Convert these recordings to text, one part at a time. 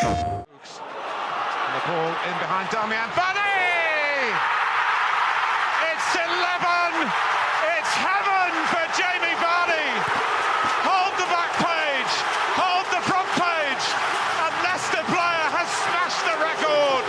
And the ball in behind Damian Vardy! It's 11! It's heaven for Jamie Vardy! Hold the back page, hold the front page, and Leicester player has smashed the record!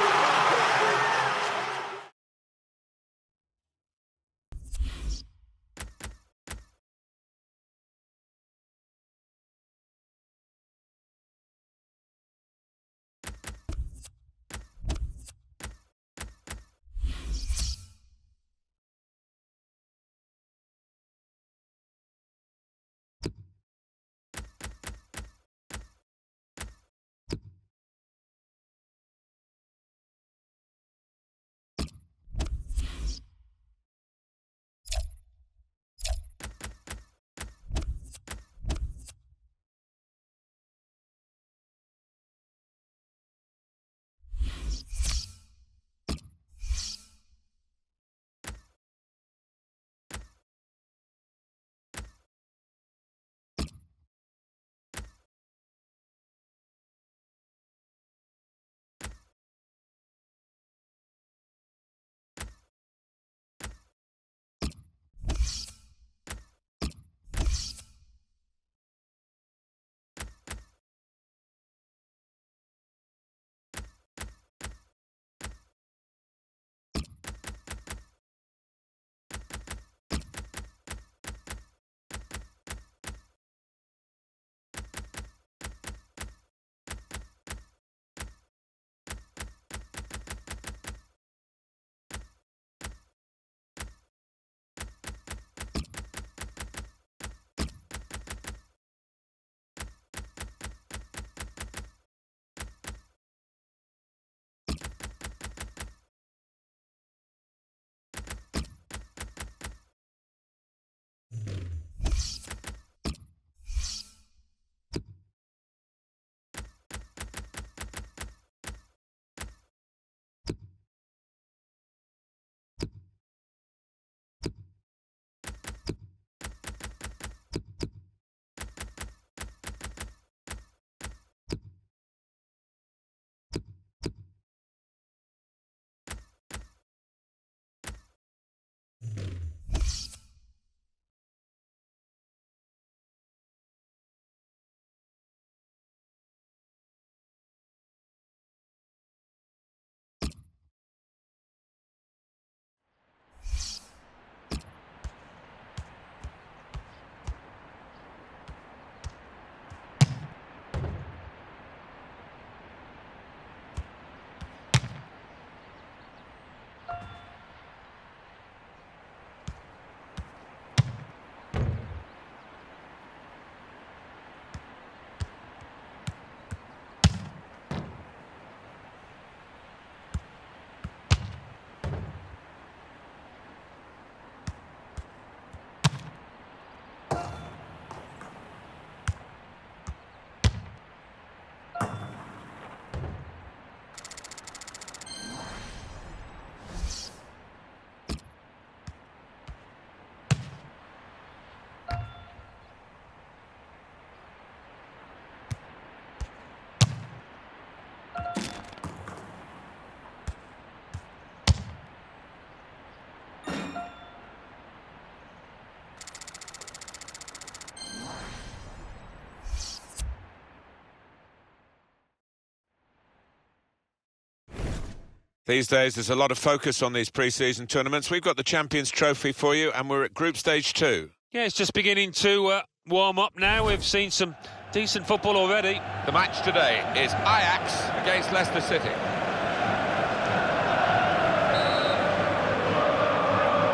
These days, there's a lot of focus on these pre-season tournaments. We've got the Champions Trophy for you, and we're at Group Stage 2. Yeah, it's just beginning to warm up now. We've seen some decent football already. The match today is Ajax against Leicester City.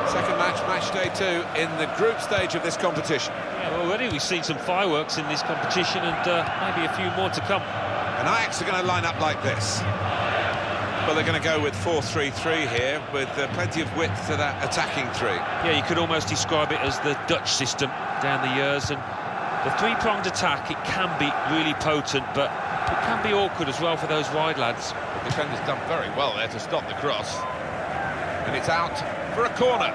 Second match, match day 2, in the group stage of this competition. Yeah, already we've seen some fireworks in this competition, and maybe a few more to come. And Ajax are going to line up like this. Well, they're going to go with 4-3-3 here, with plenty of width to that attacking three. Yeah, you could almost describe it as the Dutch system down the years, and the three-pronged attack, it can be really potent, but it can be awkward as well for those wide lads. The defender's done very well there to stop the cross. And it's out for a corner.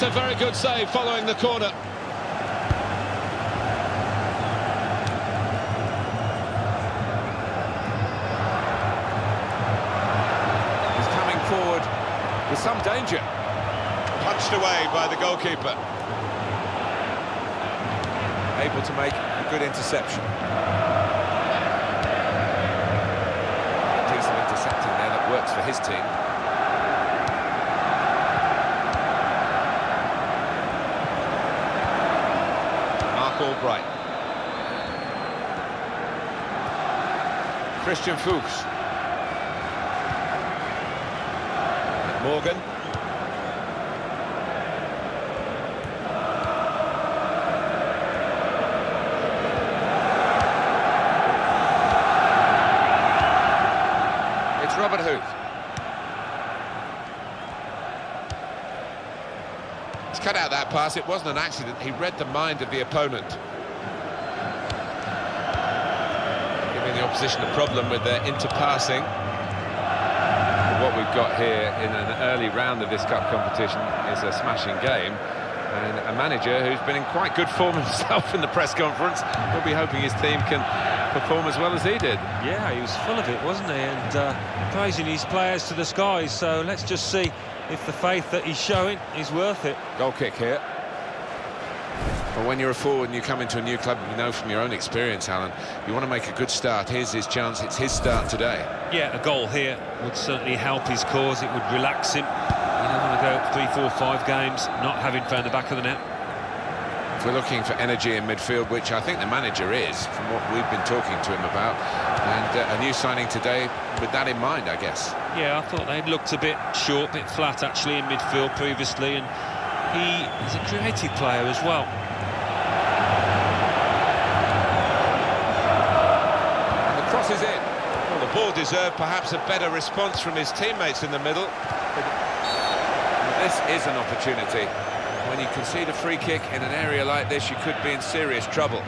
a very good save following the corner. He's coming forward with some danger. Punched away by the goalkeeper. Able to make a good interception. Decent intercepting there that works for his team. Mark Albright. Christian Fuchs. Morgan. It's Robert Huth. He's cut out that pass. It wasn't an accident. He read the mind of the opponent. Giving the opposition a problem with their interpassing. What we've got here in an early round of this cup competition is a smashing game, and a manager who's been in quite good form himself in the press conference. We'll be hoping his team can perform as well as he did. Yeah, he was full of it, wasn't he? And praising his players to the skies. So let's just see if the faith that he's showing is worth it. Goal kick here. But when you're a forward and you come into a new club, you know from your own experience, Alan, you want to make a good start. Here's his chance. It's his start today. Yeah, a goal here would certainly help his cause. It would relax him. You don't want to go 3, 4, 5 games not having found the back of the net. If we're looking for energy in midfield, which I think the manager is, from what we've been talking to him about, and a new signing today with that in mind, I guess. Yeah, I thought they'd looked a bit short, a bit flat actually in midfield previously, and he is a creative player as well. And the cross is in. Well, the ball deserved perhaps a better response from his teammates in the middle. This is an opportunity. When you concede a free kick in an area like this, you could be in serious trouble.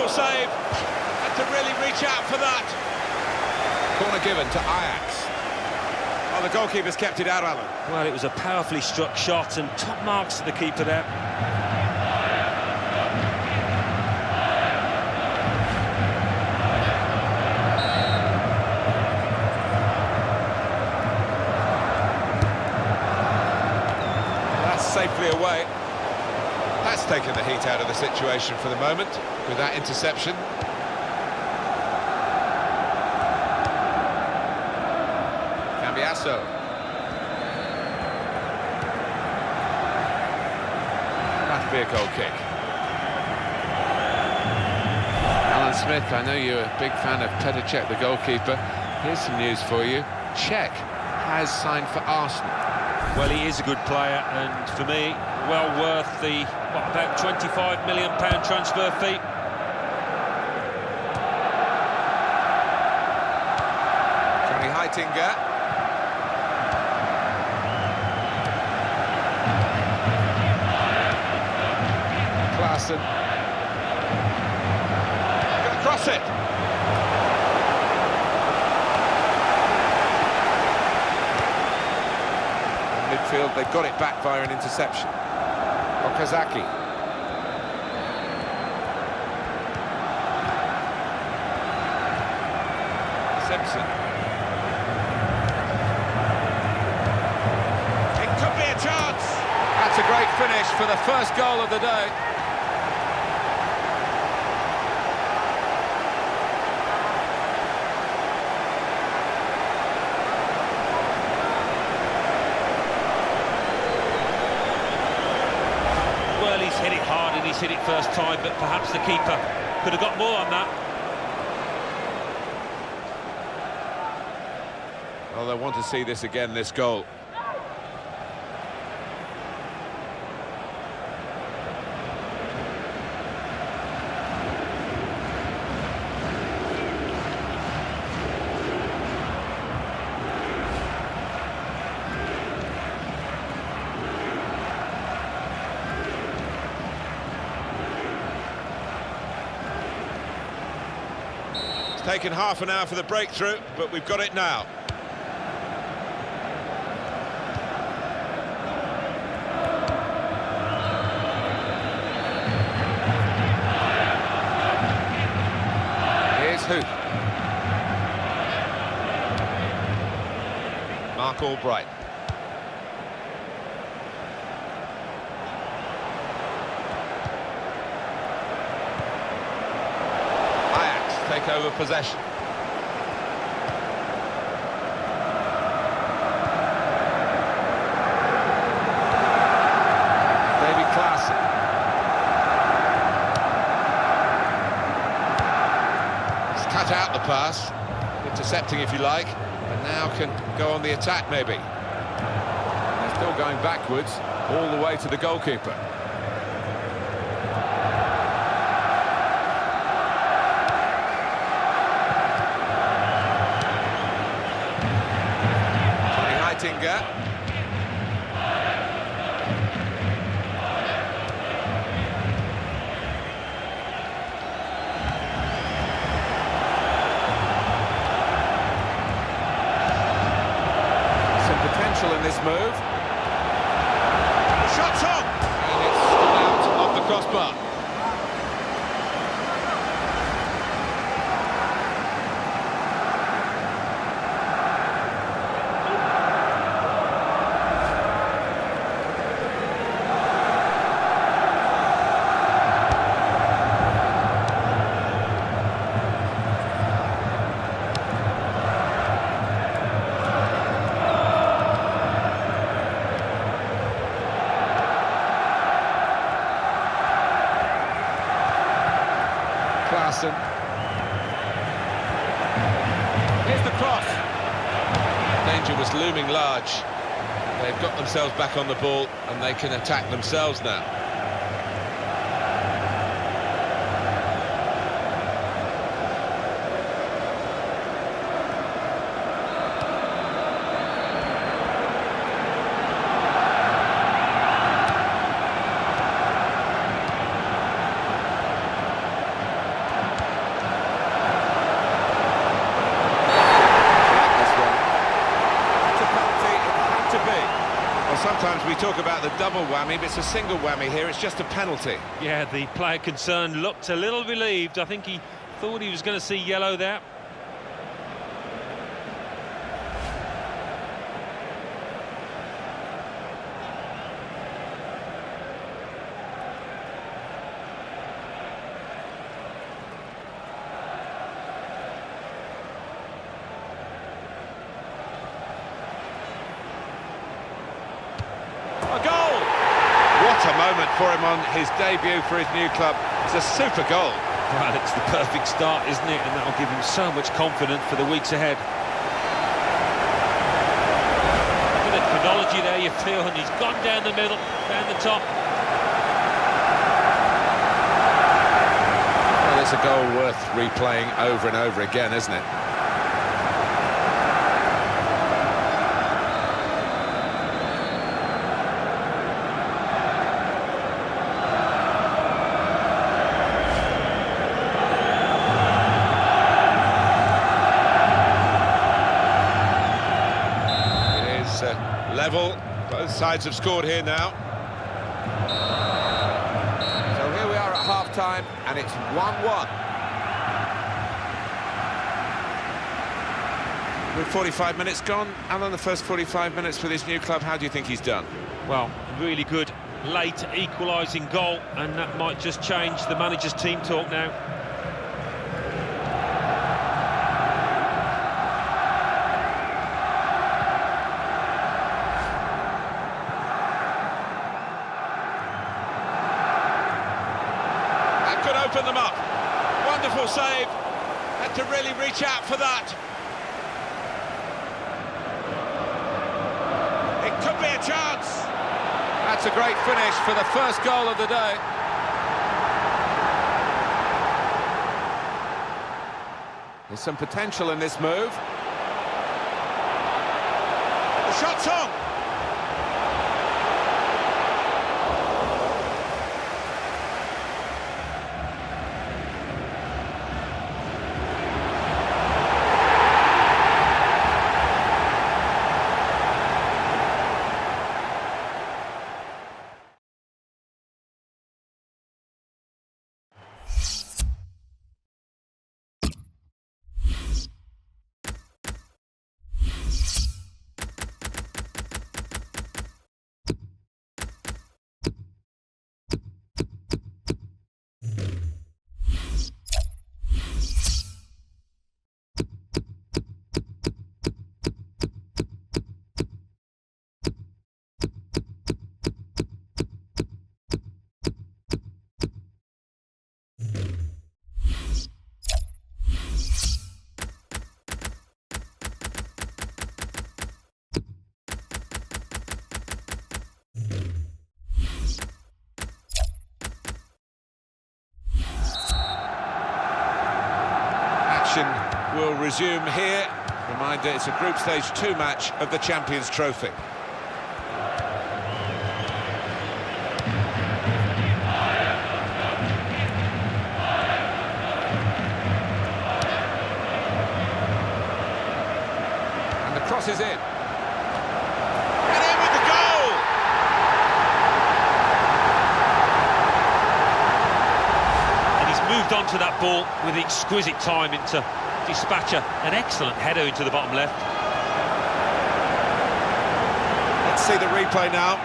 Save, had to really reach out for that. Corner given to Ajax. Well, the goalkeeper's kept it out, Alan. Well, it was a powerfully struck shot, and top marks to the keeper there. That's safely away. That's taken the heat out of the situation for the moment with that interception. Cambiasso. That'll be a goal kick. Alan Smith, I know you're a big fan of Petr Cech, the goalkeeper. Here's some news for you. Cech has signed for Arsenal. Well, he is a good player, and for me, well worth the, what, about £25 million transfer fee. Johnny Heitinga. Klaassen. Going to cross it. Midfield, they've got it back via an interception. Okazaki. Simpson. It could be a chance. That's a great finish for the first goal of the day. he's hit it first time, but perhaps the keeper could have got more on that. Well, they want to see this again, this goal. Taken half an hour for the breakthrough, but we've got it now. Here's Hoop. Mark Albright. Take over possession. David Klaassen. He's cut out the pass, intercepting if you like, and now can go on the attack maybe. They're still going backwards, all the way to the goalkeeper. Some potential in this move. Shot's on! And it's out off the crossbar. Klaassen. Here's the cross. Danger was looming large. They've got themselves back on the ball and they can attack themselves now. Sometimes we talk about the double whammy, but it's a single whammy here, it's just a penalty. Yeah, the player concerned looked a little relieved. I think he thought he was going to see yellow there. A goal! What a moment for him on his debut for his new club. It's a super goal. Well, it's the perfect start, isn't it? And that'll give him so much confidence for the weeks ahead. Look at the chronology there, you feel, and he's gone down the middle, down the top. Well, it's a goal worth replaying over and over again, isn't it? Level, both sides have scored here now. So here we are at half-time, and it's 1-1. With 45 minutes gone, Alan, the first 45 minutes for this new club, how do you think he's done? Well, really good late equalising goal, and that might just change the manager's team talk now. open them up. Wonderful save. Had to really reach out for that. It could be a chance. That's a great finish for the first goal of the day. There's some potential in this move. The shot's on. Will resume here. Reminder, it's a group stage 2 match of the Champions Trophy. And the cross is in. And in with the goal! And he's moved on to that ball with exquisite timing to dispatch an excellent header into the bottom left. Let's see the replay now.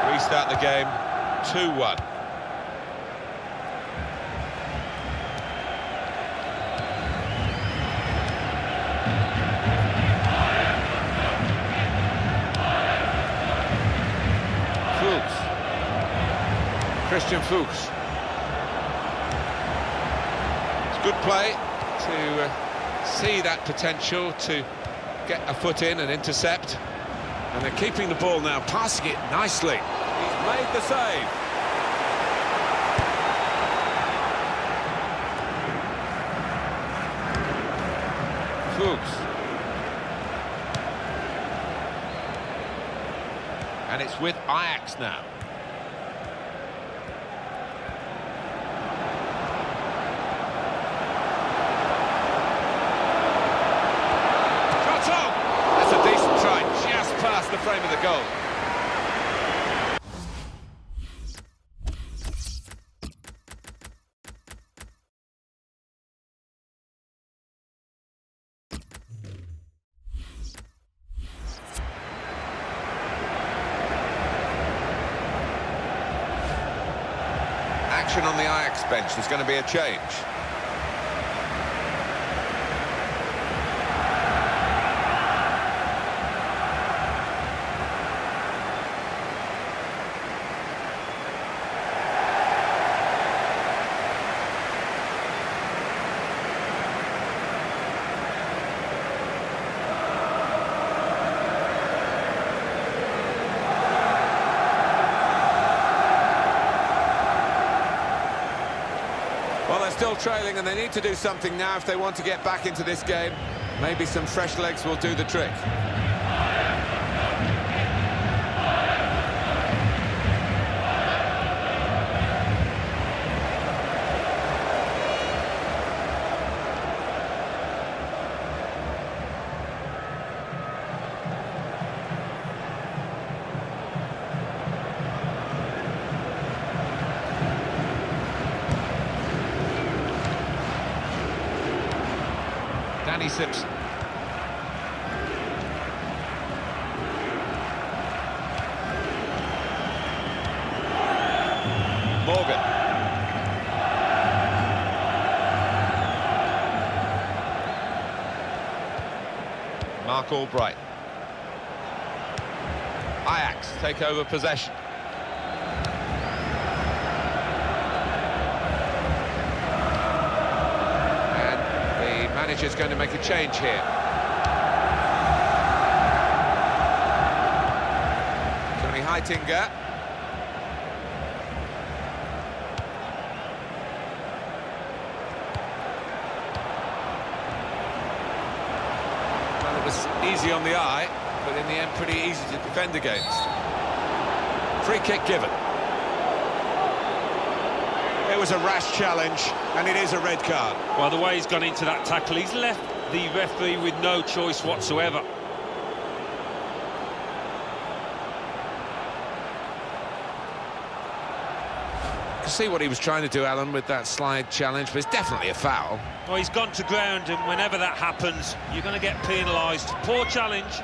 We restart the game 2-1. Christian Fuchs. It's good play to see that potential to get a foot in and intercept. And they're keeping the ball now, passing it nicely. He's made the save. Fuchs. And it's with Ajax now. Past the frame of the goal. Action on the Ajax bench. There's going to be a change. Well, they're still trailing and they need to do something now if they want to get back into this game. Maybe some fresh legs will do the trick. Danny Simpson. Morgan. Mark Albright. Ajax take over possession. And the manager's going to make a change here. Tony Heitinga. Well, it was easy on the eye, but in the end pretty easy to defend against. Free kick given. It was a rash challenge, and it is a red card. Well, the way he's gone into that tackle, he's left the referee with no choice whatsoever. You can see what he was trying to do, Alan, with that slide challenge, but it's definitely a foul. Well, he's gone to ground, and whenever that happens, you're going to get penalised. Poor challenge.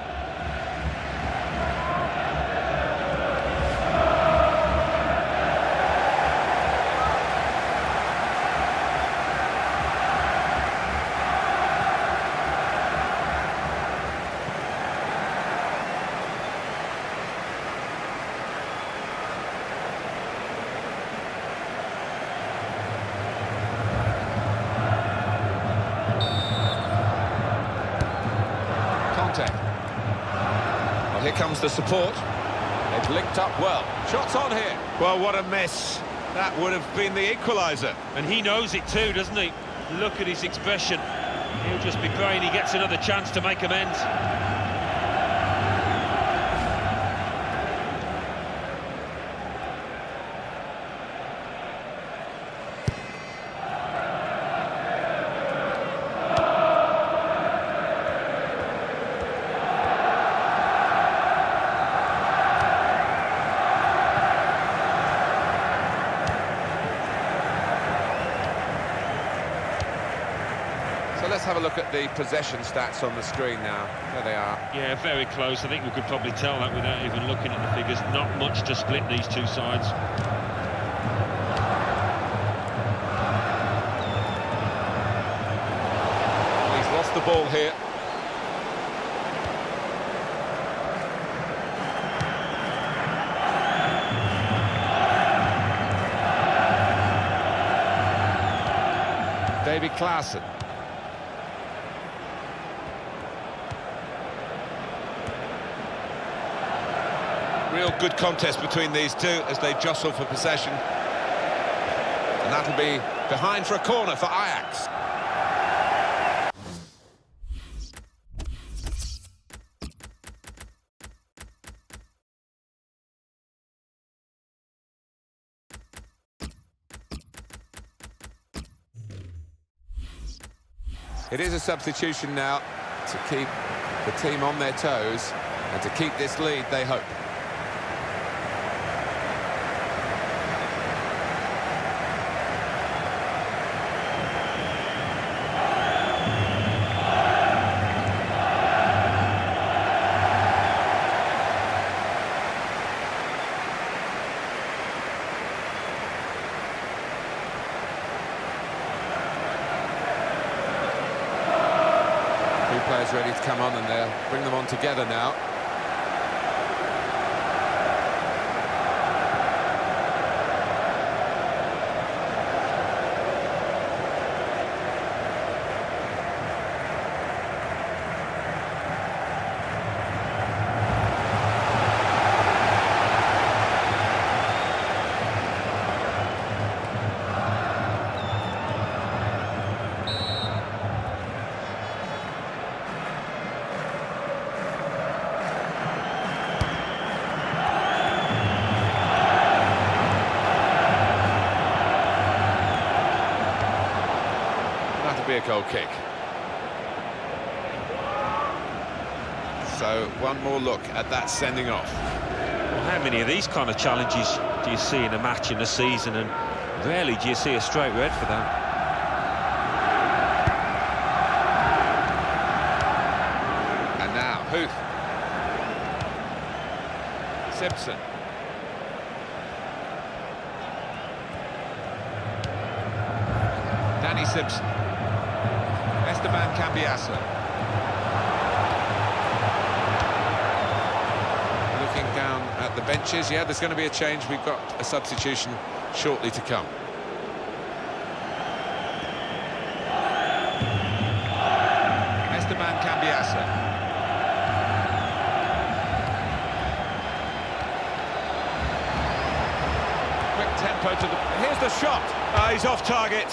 Well, here comes the support. They've linked up well. Shots on here. Well, what a miss. That would have been the equaliser. And he knows it too, doesn't he? Look at his expression. He'll just be praying he gets another chance to make amends. So let's have a look at the possession stats on the screen now. There they are. Yeah, very close. I think we could probably tell that without even looking at the figures. Not much to split these two sides. He's lost the ball here. David Klaassen. Real good contest between these two as they jostle for possession. And that'll be behind for a corner for Ajax. It is a substitution now to keep the team on their toes and to keep this lead, they hope. Players ready to come on, and they'll bring them on together now. Be a goal kick. So one more look at that sending off. Well, how many of these kind of challenges do you see in a match in a season, and rarely do you see a straight red for that? And now Huth. Simpson. Danny Simpson. Esteban Cambiasso. Looking down at the benches, yeah, there's going to be a change. We've got a substitution shortly to come. Esteban Cambiasso. Quick tempo to the... Here's the shot. He's off target.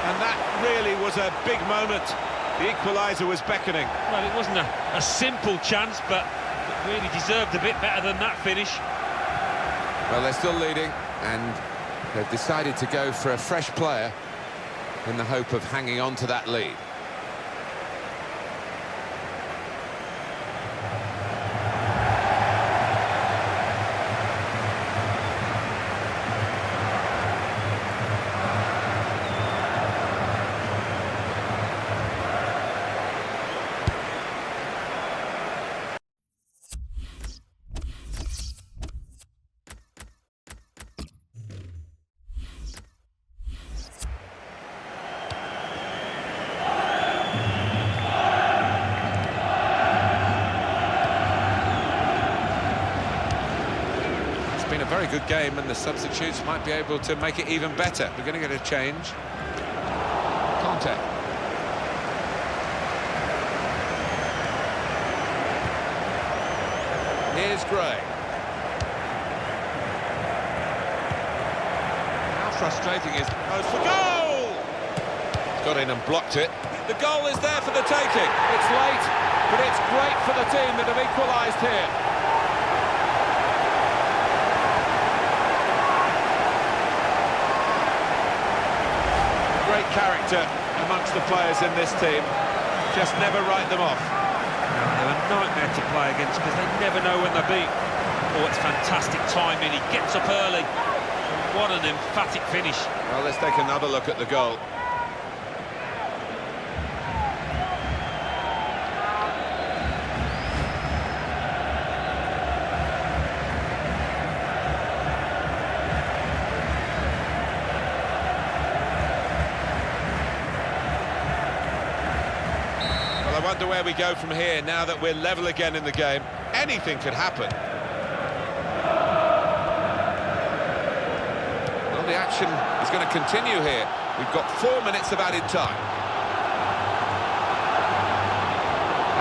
And that really was a big moment. The equaliser was beckoning. Well, it wasn't a simple chance, but it really deserved a bit better than that finish. Well, they're still leading, and they've decided to go for a fresh player in the hope of hanging on to that lead. Been a very good game, and the substitutes might be able to make it even better. We're going to get a change. Conte. Here's Gray. How frustrating is... Goes for goal! He's got in and blocked it. The goal is there for the taking. It's late, but it's great for the team that have equalised here. Great character amongst the players in this team. Just never write them off. They're a nightmare to play against because they never know when they're beat. Oh, it's fantastic timing. He gets up early. What an emphatic finish. Well, let's take another look at the goal. I wonder where we go from here now that we're level again in the game. Anything could happen. Well, the action is going to continue here. We've got 4 minutes of added time.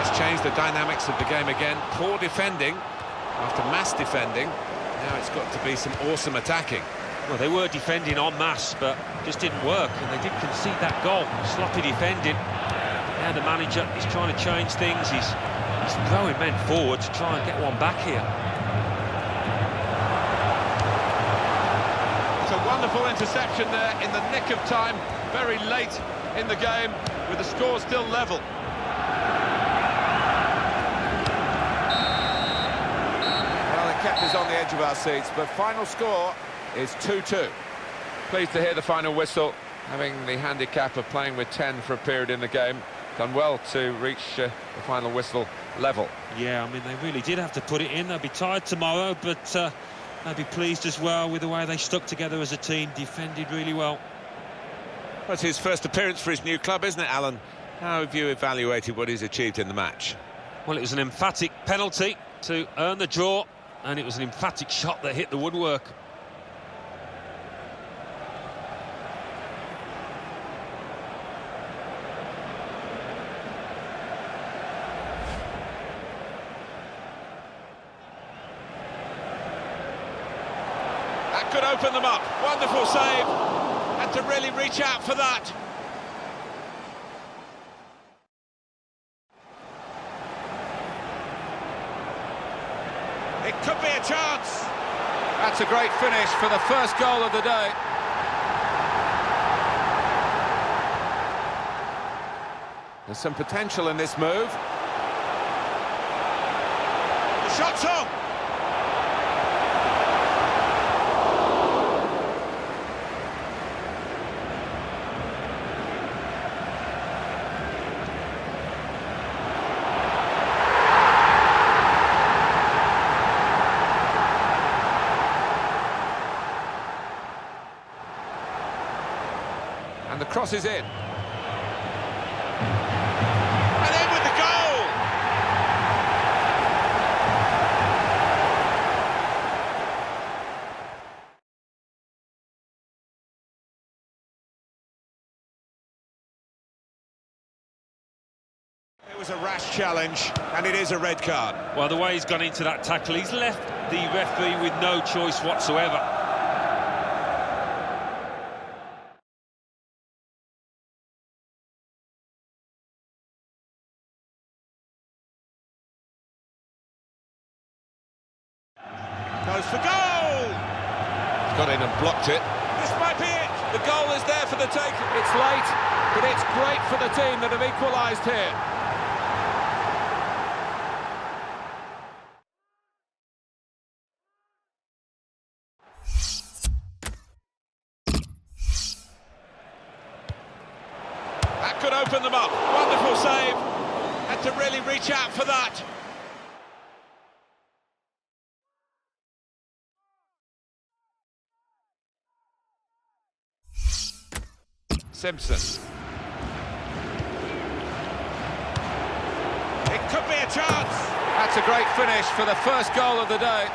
That's changed the dynamics of the game again. Poor defending after mass defending. Now it's got to be some awesome attacking. Well, they were defending en masse, but just didn't work, and they did concede that goal. Sloppy defending. Now the manager is trying to change things. He's throwing men forward to try and get one back here. It's a wonderful interception there in the nick of time, very late in the game, with the score still level. Well, it kept us on the edge of our seats, but final score is 2-2. Pleased to hear the final whistle, having the handicap of playing with 10 for a period in the game. Done well to reach the final whistle level. Yeah, I mean, they really did have to put it in. They'll be tired tomorrow, but they'll be pleased as well with the way they stuck together as a team, defended really well. That's his first appearance for his new club, isn't it, Alan? How have you evaluated what he's achieved in the match? Well, it was an emphatic penalty to earn the draw, and it was an emphatic shot that hit the woodwork. Could open them up. Wonderful save. Had to really reach out for that. It could be a chance. That's a great finish for the first goal of the day. There's some potential in this move. The shot's on. And the cross is in. And in with the goal! It was a rash challenge, and it is a red card. Well, the way he's gone into that tackle, he's left the referee with no choice whatsoever. Goes for goal! He's got in and blocked it. This might be it! The goal is there for the taking. It's late, but it's great for the team that have equalised here. That could open them up. Wonderful save. Had to really reach out for that. Simpson. It could be a chance! That's a great finish for the first goal of the day.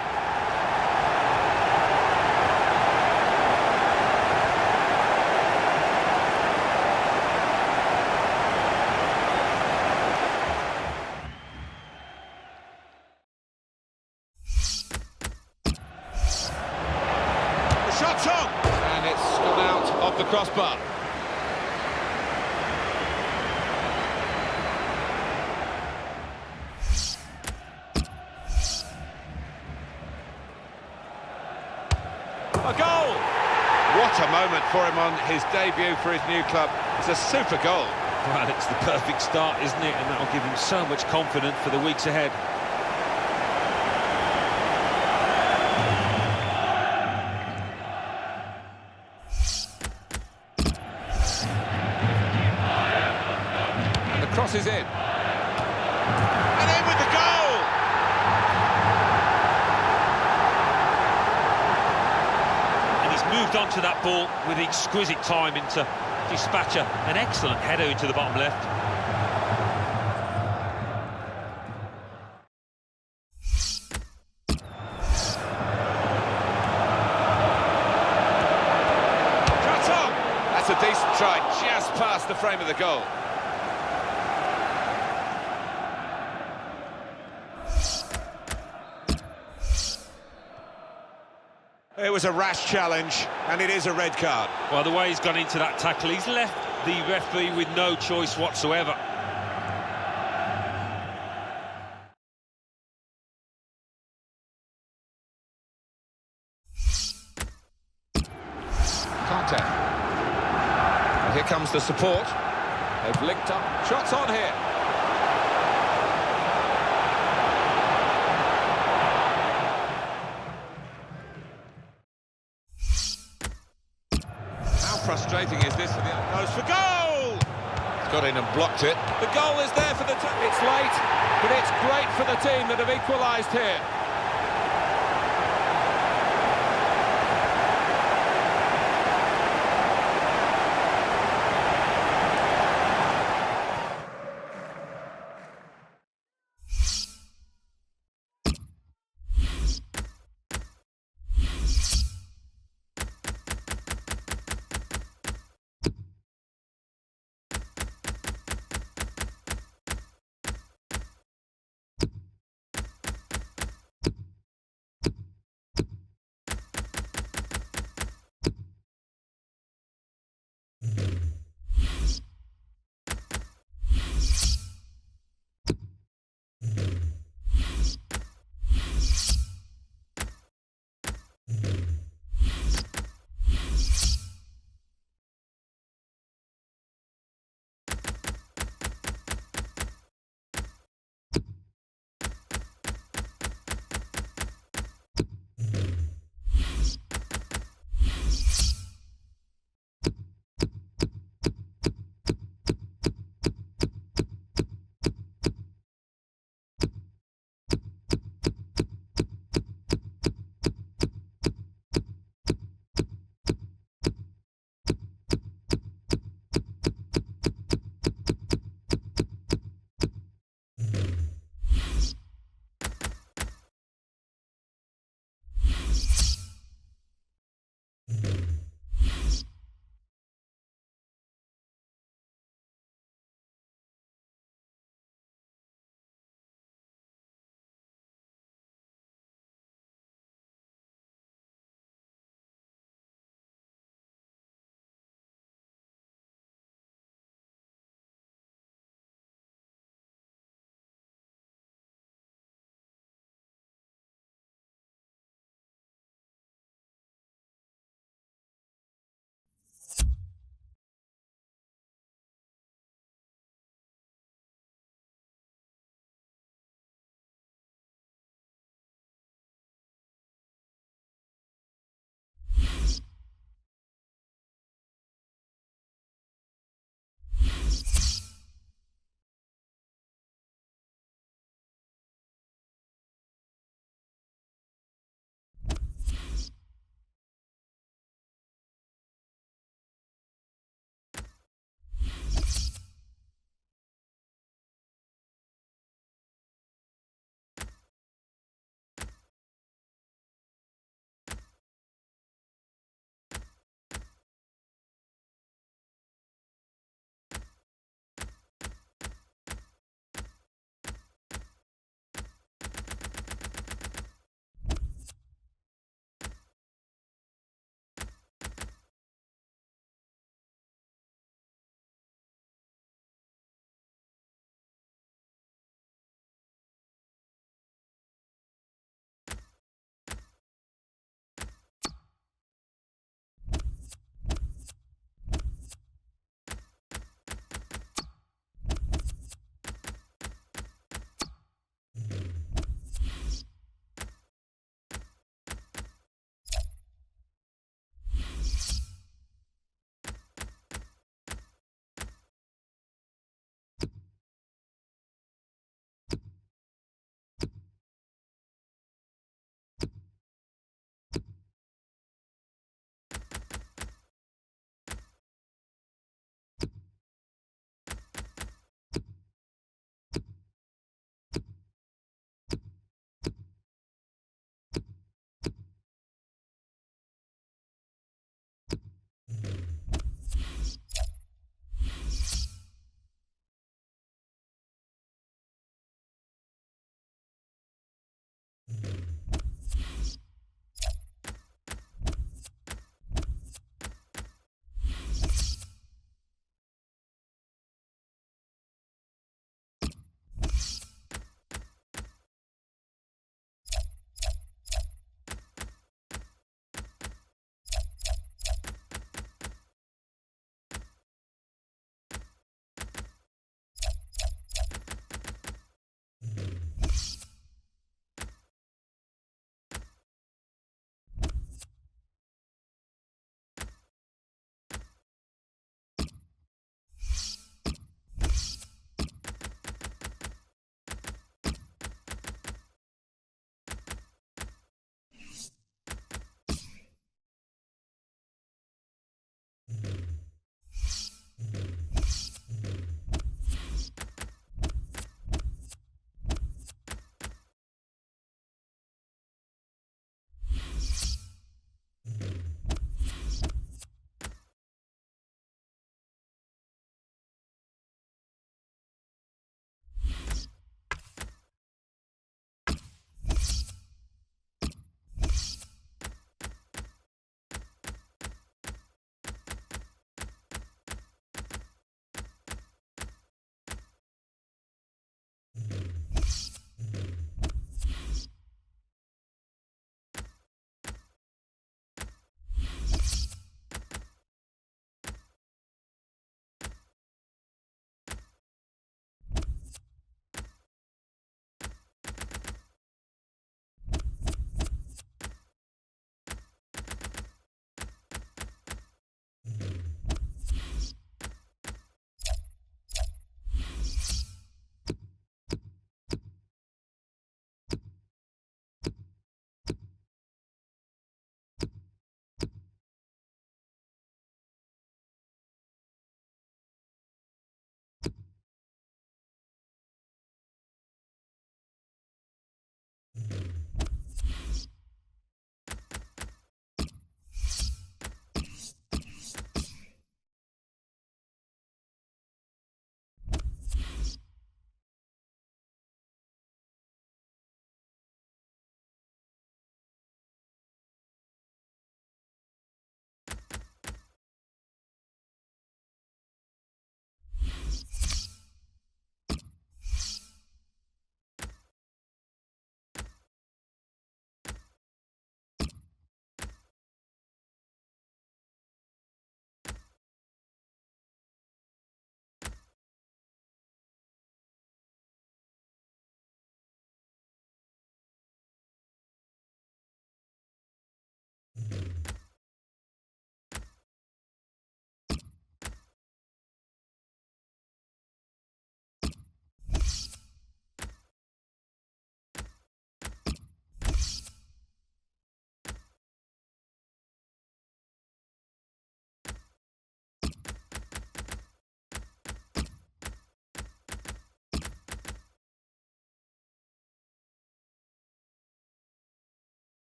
The shot's on! And it's gone out of the crossbar. A goal! What a moment for him on his debut for his new club. It's a super goal. Well, it's the perfect start, isn't it? And that'll give him so much confidence for the weeks ahead. And the cross is in. And in with the goal! And he's moved on to that ball with exquisite timing to dispatch an excellent header into the bottom left. Shot's on! That's a decent try, just past the frame of the goal. It was a rash challenge, and it is a red card. Well, the way he's gone into that tackle, he's left the referee with no choice whatsoever. Conte. And here comes the support. They've linked up. Shots on here. How frustrating is this for the... Goes for goal! He's got in and blocked it. The goal is there for the team. It's late, but it's great for the team that have equalised here.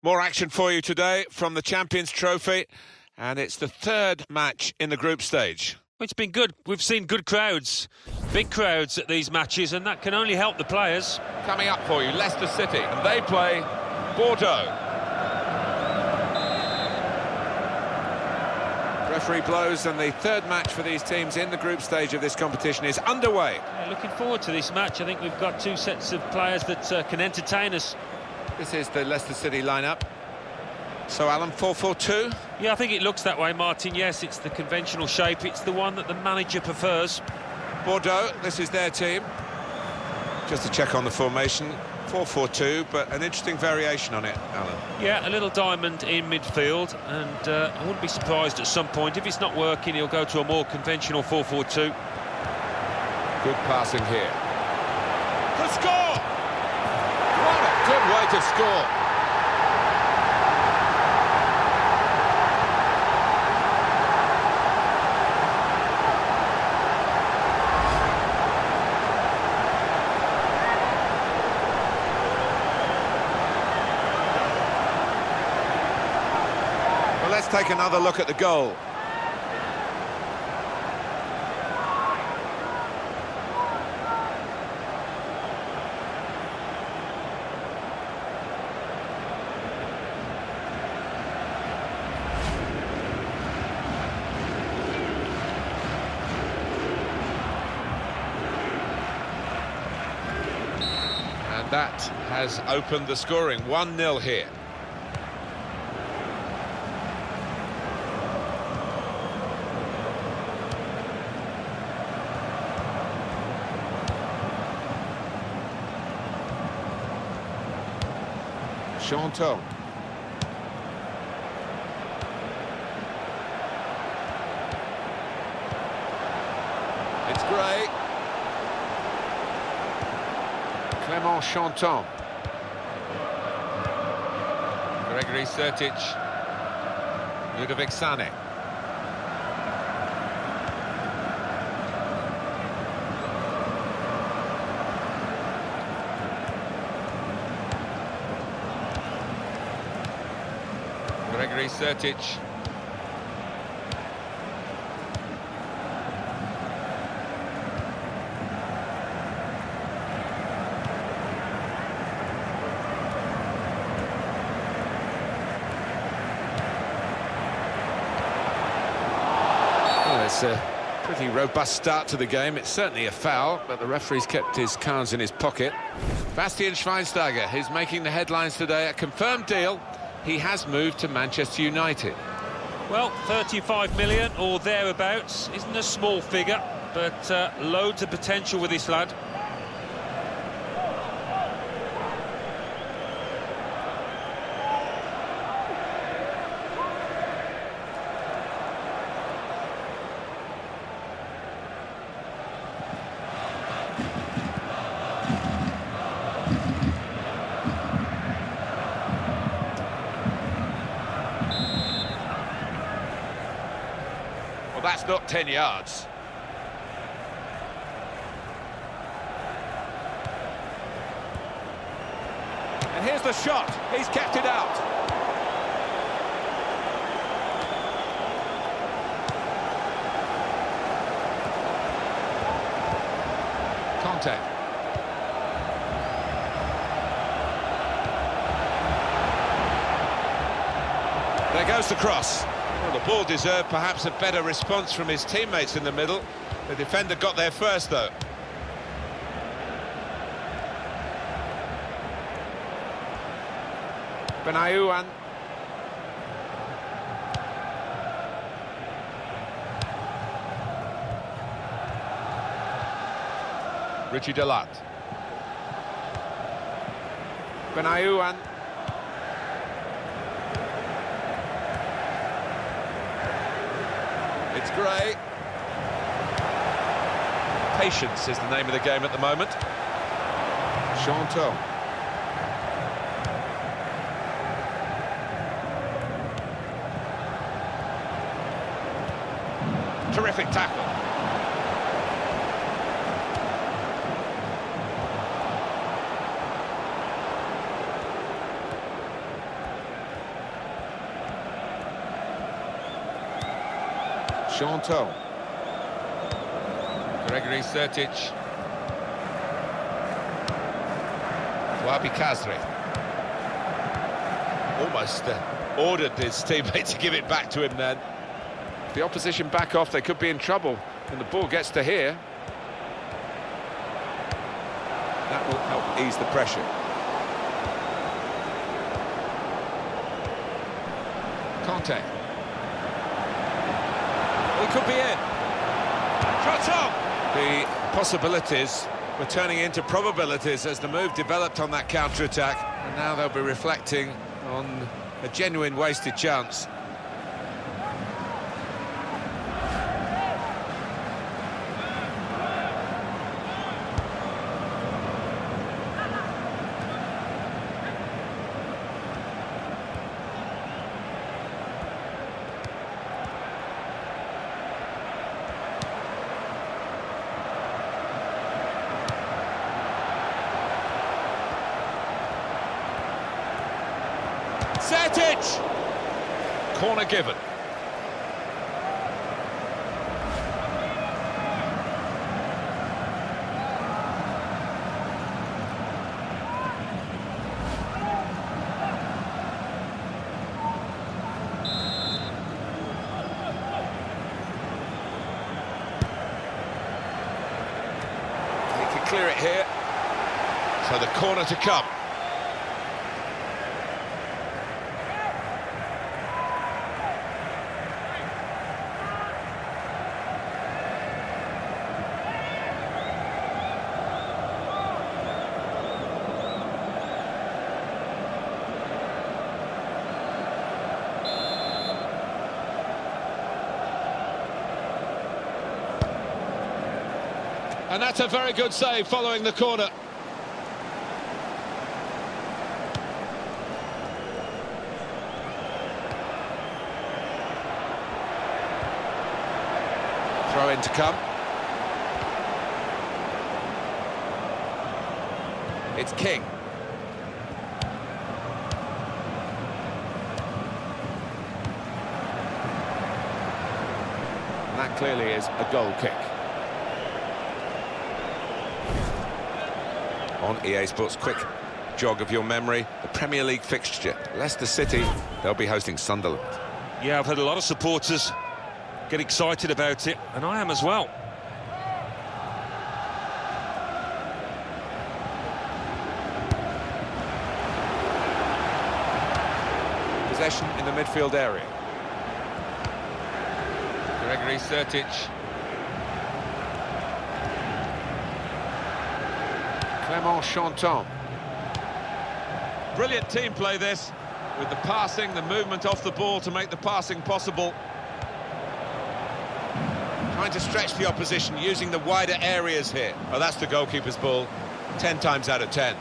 More action for you today from the Champions Trophy, and it's the third match in the group stage. It's been good. We've seen good crowds, big crowds at these matches, and that can only help the players. Coming up for you, Leicester City, and they play Bordeaux. Referee blows, and the third match for these teams in the group stage of this competition is underway. Yeah, looking forward to this match. I think we've got two sets of players that can entertain us. This is the Leicester City lineup. So, Alan, 4-4-2? Yeah, I think it looks that way, Martin. Yes, it's the conventional shape. It's the one that the manager prefers. Bordeaux, this is their team. Just to check on the formation, 4-4-2, but an interesting variation on it, Alan. Yeah, a little diamond in midfield, and I wouldn't be surprised at some point. If it's not working, he'll go to a more conventional 4-4-2. Good passing here. To score! What a good way to score! Let's take another look at the goal. And that has opened the scoring, 1-0 here. Chantal. It's Gray. Clément Chanton. Gregory Sertic. Ludovic Sané. Gregory Sertic. Well, it's a pretty robust start to the game. It's certainly a foul, but the referee's kept his cards in his pocket. Bastian Schweinsteiger, who's making the headlines today, a confirmed deal. He has moved to Manchester United. Well, 35 million or thereabouts isn't a small figure, but loads of potential with this lad. That's not 10 yards. And here's the shot. He's kept it out. Conte. There goes the cross. Well, the ball deserved perhaps a better response from his teammates in the middle. The defender got there first, though. Benayoun. Richie Deluxe. Benayoun. It's Gray. Patience is the name of the game at the moment. Chantal. Terrific tackle. Chantal. Gregory Sertic. Wabi Kazri. Almost ordered his teammate to give it back to him then. If the opposition back off, they could be in trouble, and the ball gets to here. That will help ease the pressure. Conte. He could be in. Shot on! The possibilities were turning into probabilities as the move developed on that counter-attack, and now they'll be reflecting on a genuine wasted chance. Sertic! Corner given. He can clear it here. So the corner to come. And that's a very good save following the corner. Throw in to come. It's King. And that clearly is a goal kick. On EA Sports, quick jog of your memory, the Premier League fixture. Leicester City, they'll be hosting Sunderland. Yeah, I've had a lot of supporters get excited about it, and I am as well. Possession in the midfield area. Gregory Sertic. Clement Chanton. Brilliant team play this, with the passing, the movement off the ball to make the passing possible. Trying to stretch the opposition, using the wider areas here. Oh, that's the goalkeeper's ball, 10 times out of 10.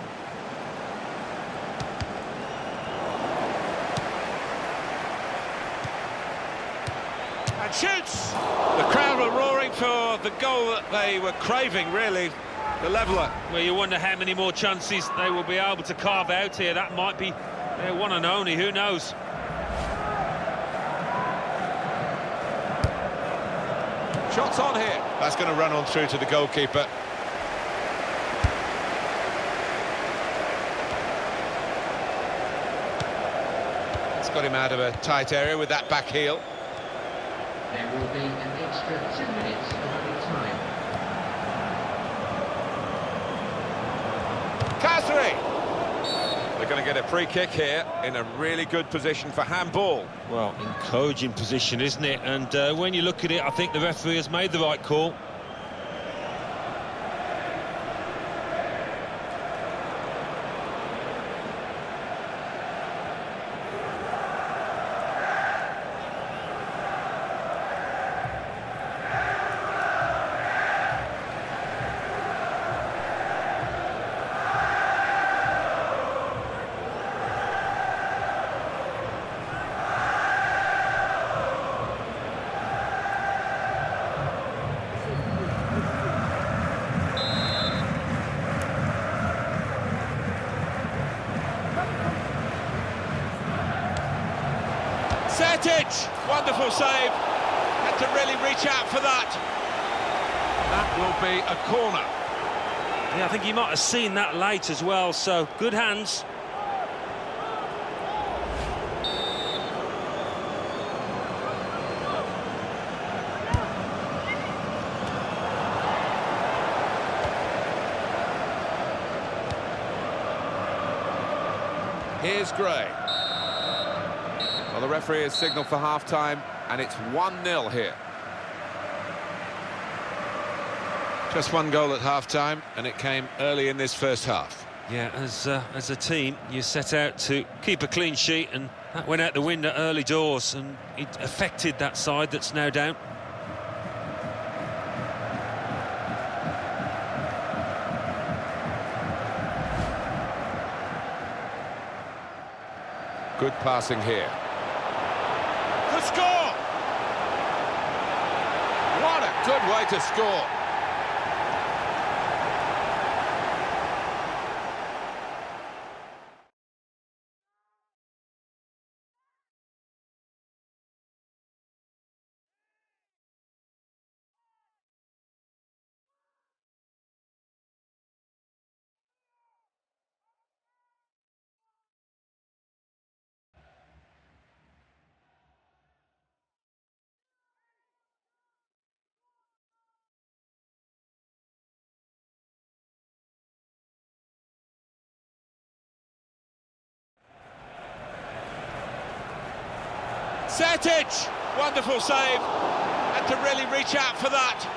And shoots! The crowd were roaring for the goal that they were craving, really. The leveller. Well, you wonder how many more chances they will be able to carve out here. That might be their one and only, who knows? Shots on here. That's going to run on through to the goalkeeper. It's got him out of a tight area with that back heel. There will be an extra 2 minutes of added time. Kazri! They're going to get a free kick here in a really good position for handball. Well, encouraging position, isn't it? And when you look at it, I think the referee has made the right call. Wonderful save. Had to really reach out for that. That will be a corner. Yeah, I think he might have seen that late as well, so good hands. Here's Gray. Well, the referee has signalled for half-time, and it's 1-0 here. Just one goal at half-time, and it came early in this first half. Yeah, as a team, you set out to keep a clean sheet, and that went out the window early doors, and it affected that side that's now down. Good passing here. The score! What a good way to score. Setic! Wonderful save. Had to really reach out for that.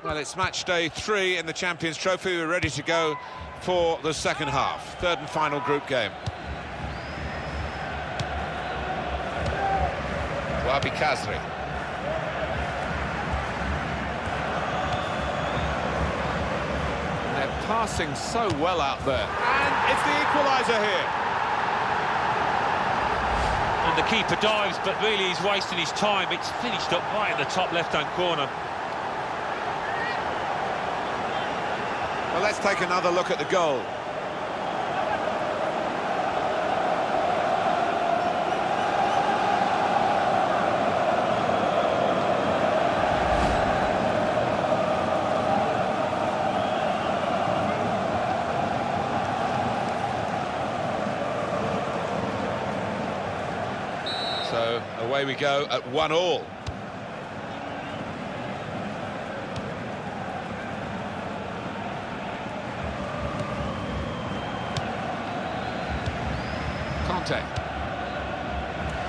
Well, it's match day 3 in the Champions Trophy. We're ready to go for the second half, third and final group game. Wabi Kazri. They're passing so well out there. And it's the equaliser here. And the keeper dives, but really he's wasting his time. It's finished up right in the top left-hand corner. Well, let's take another look at the goal. So away we go at 1-1.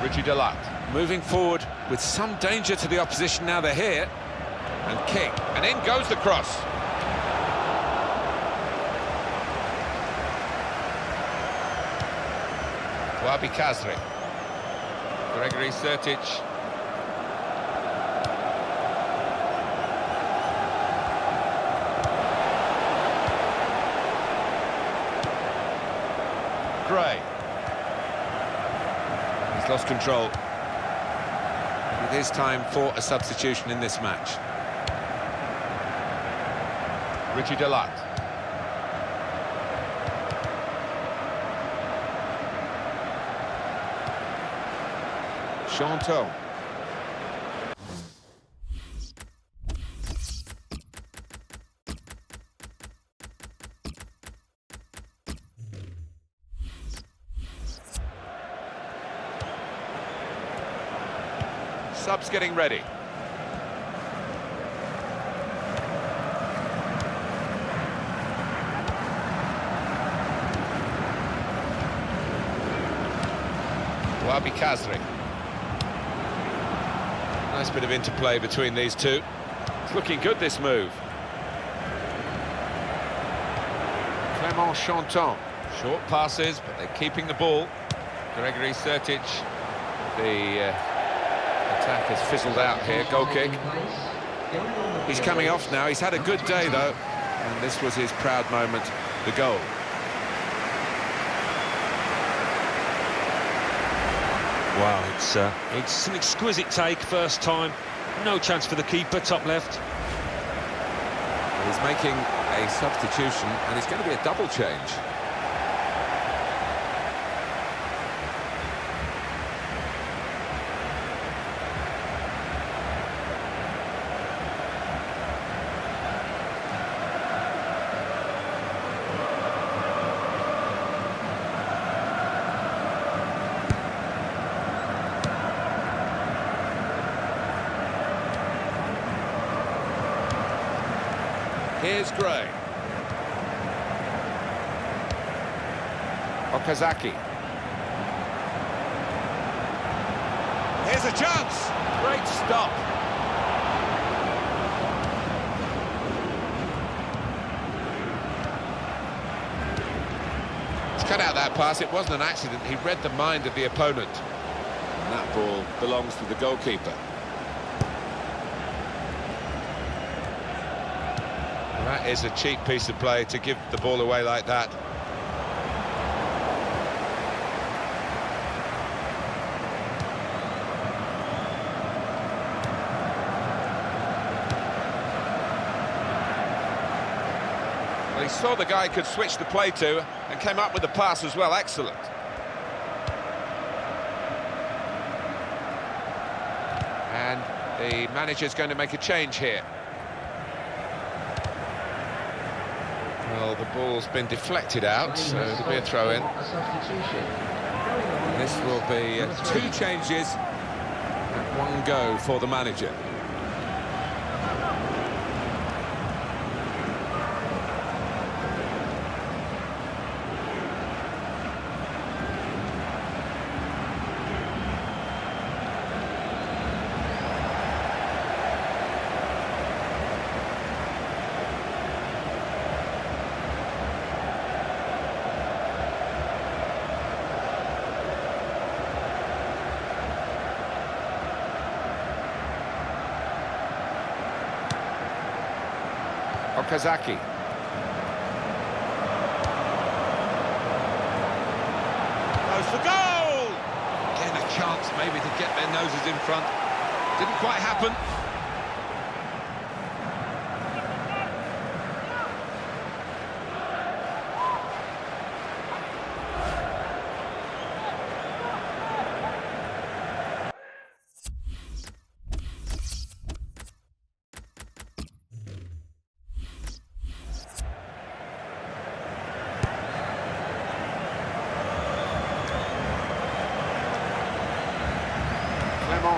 Richie Deluxe moving forward with some danger to the opposition. Now they're here, and kick, and in goes the cross. Wabi Kazri, Gregory Sertic. Gray. He's lost control. It is time for a substitution in this match. Deluxe. Chantal. Subs getting ready. Wabi Kazri. Nice bit of interplay between these two. It's looking good, this move. Clement Chanton. Short passes, but they're keeping the ball. Gregory Sertic. The attack has fizzled out here. Goal kick. He's coming off now. He's had a good day, though. And this was his proud moment, the goal. Wow, it's an exquisite take, first time. No chance for the keeper, top left. He's making a substitution, and it's going to be a double change. Here's Gray. Okazaki. Here's a chance. Great stop. He's cut out that pass. It wasn't an accident. He read the mind of the opponent. And that ball belongs to the goalkeeper. That is a cheap piece of play to give the ball away like that. Well, he saw the guy could switch the play to and came up with the pass as well. Excellent. And the manager's going to make a change here. Well, the ball's been deflected out, so it'll be a throw-in. This will be 2 changes and 1 go for the manager. Okazaki. Goes for goal! Again, a chance maybe to get their noses in front. Didn't quite happen.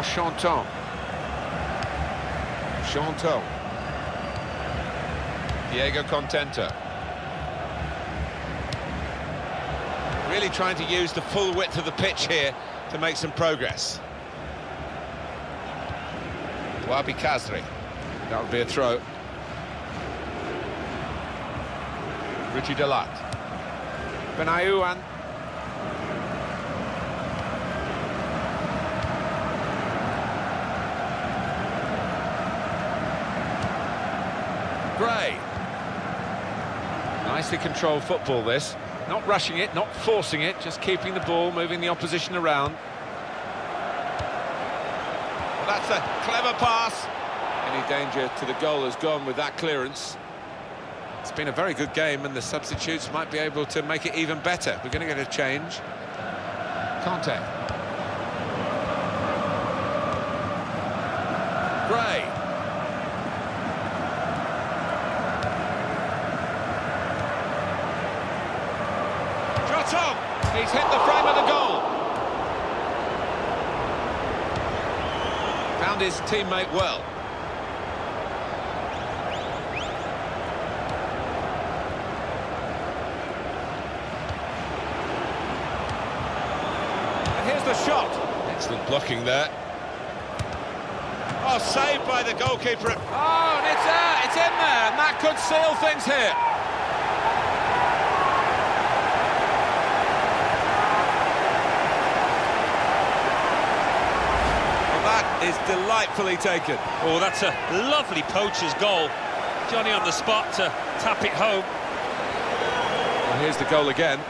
Chanton. Chanton. Diego Contento. Really trying to use the full width of the pitch here to make some progress. Wabi Kazri. That would be a throw. Deluxe. Benayoun. Gray. Nicely controlled football, this. Not rushing it, not forcing it, just keeping the ball, moving the opposition around. Well, that's a clever pass. Any danger to the goal has gone with that clearance. It's been a very good game, and the substitutes might be able to make it even better. We're going to get a change. Conte. Gray. Shot. He's hit the frame of the goal. Found his teammate well. And here's the shot. Excellent blocking there. Oh, saved by the goalkeeper. Oh, and it's there, it's in there, and that could seal things here. Is delightfully taken. Oh, that's a lovely poacher's goal. Johnny on the spot to tap it home. And here's the goal again.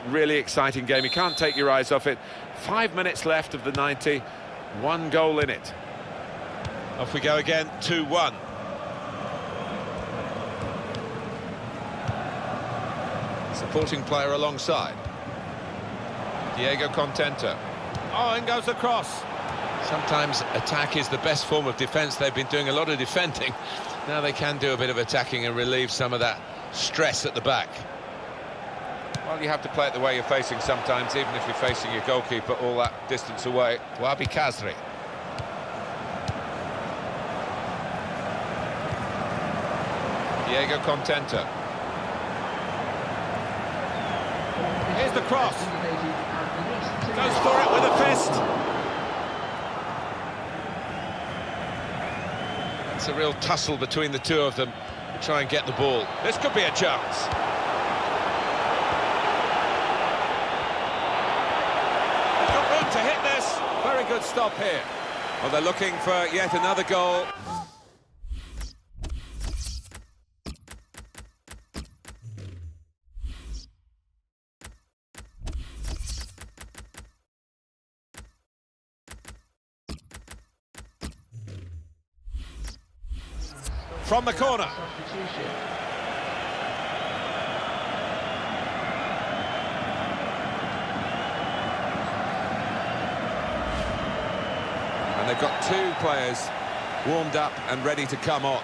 Really exciting game. You can't take your eyes off it. 5 minutes left of the 90. 1 goal in it. Off we go again, 2-1. Supporting player alongside. Diego Contento. Oh, in goes the cross. Sometimes attack is the best form of defence. They've been doing a lot of defending. Now they can do a bit of attacking and relieve some of that stress at the back. Well, you have to play it the way you're facing sometimes, even if you're facing your goalkeeper all that distance away. Wabi Kazri. Diego Contento. Here's the cross. Goes for it with a fist. It's a real tussle between the two of them to try and get the ball. This could be a chance. To hit this. Very good stop here. Well, they're looking for yet another goal. From the corner. And they've got 2 players warmed up and ready to come on.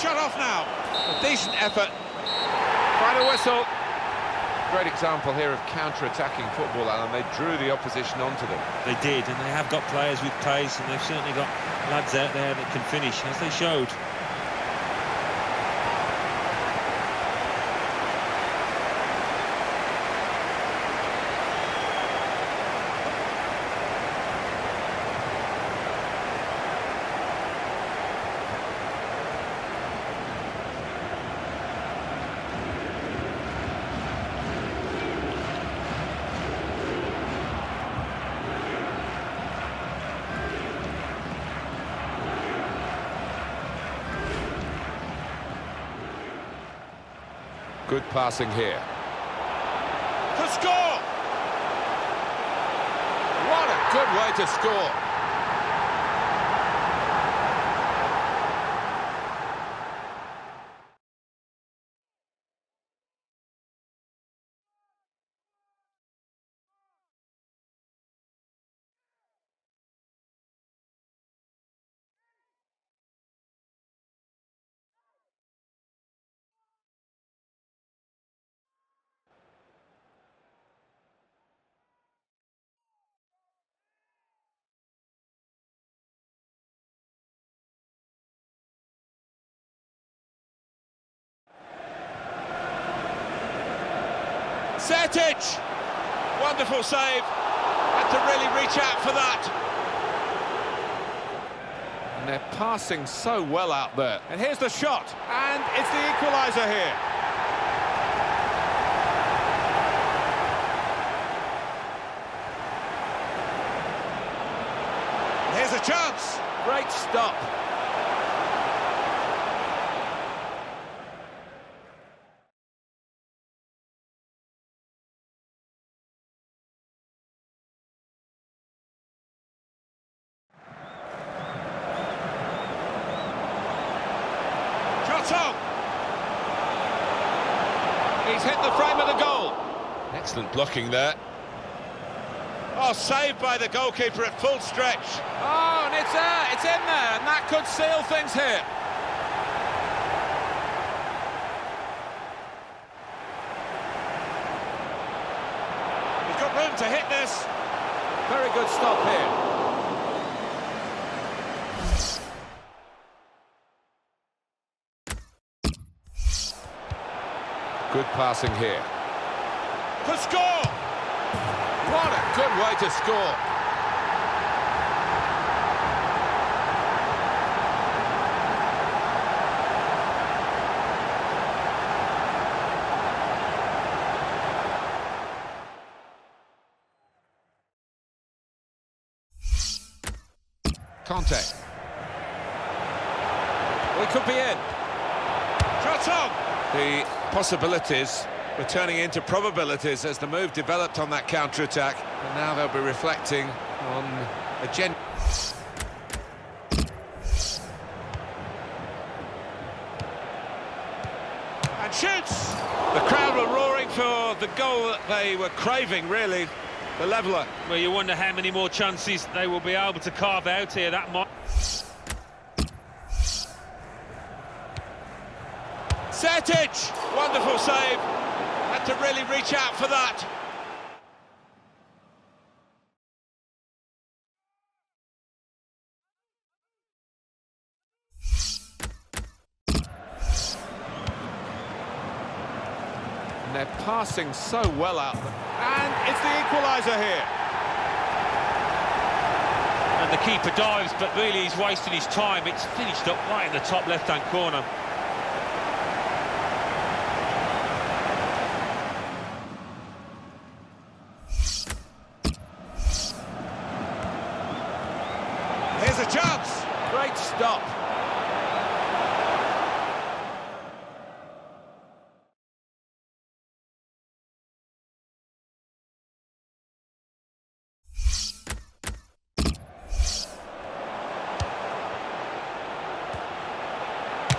Shut off now. A decent effort. Final whistle. Great example here of counter-attacking football, Alan. They drew the opposition onto them. They did, and they have got players with pace, and they've certainly got lads out there that can finish, as they showed. Good passing here. To score! What a good way to score. Setic! Wonderful save. Had to really reach out for that. And they're passing so well out there. And here's the shot. And it's the equaliser here. Here's a chance. Great stop. He's hit the frame of the goal. Excellent blocking there. Oh, saved by the goalkeeper at full stretch. Oh, and it's there, it's in there, and that could seal things here. He's got room to hit this. Very good stop here. Good passing here. To score! What a good way to score. Conte. We could be in. Shot on! The possibilities were turning into probabilities as the move developed on that counter-attack, and now they'll be reflecting on a And shoots! The crowd were roaring for the goal that they were craving, really, the leveller. Well, you wonder how many more chances they will be able to carve out here. That might... Setic! Wonderful save. Had to really reach out for that. And they're passing so well out there. And it's the equaliser here. And the keeper dives, but really he's wasting his time. It's finished up right in the top left-hand corner. Here's a chance. Great stop.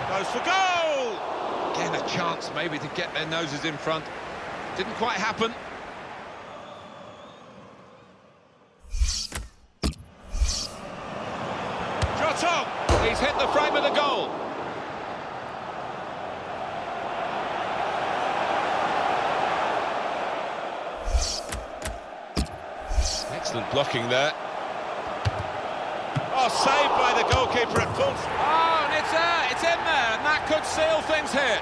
Goes for goal! Again, a chance maybe to get their noses in front. Didn't quite happen. Shot on! He's hit the frame of the goal. Excellent blocking there. Oh, saved by the goalkeeper at full. Oh, and it's there, it's in there, and that could seal things here.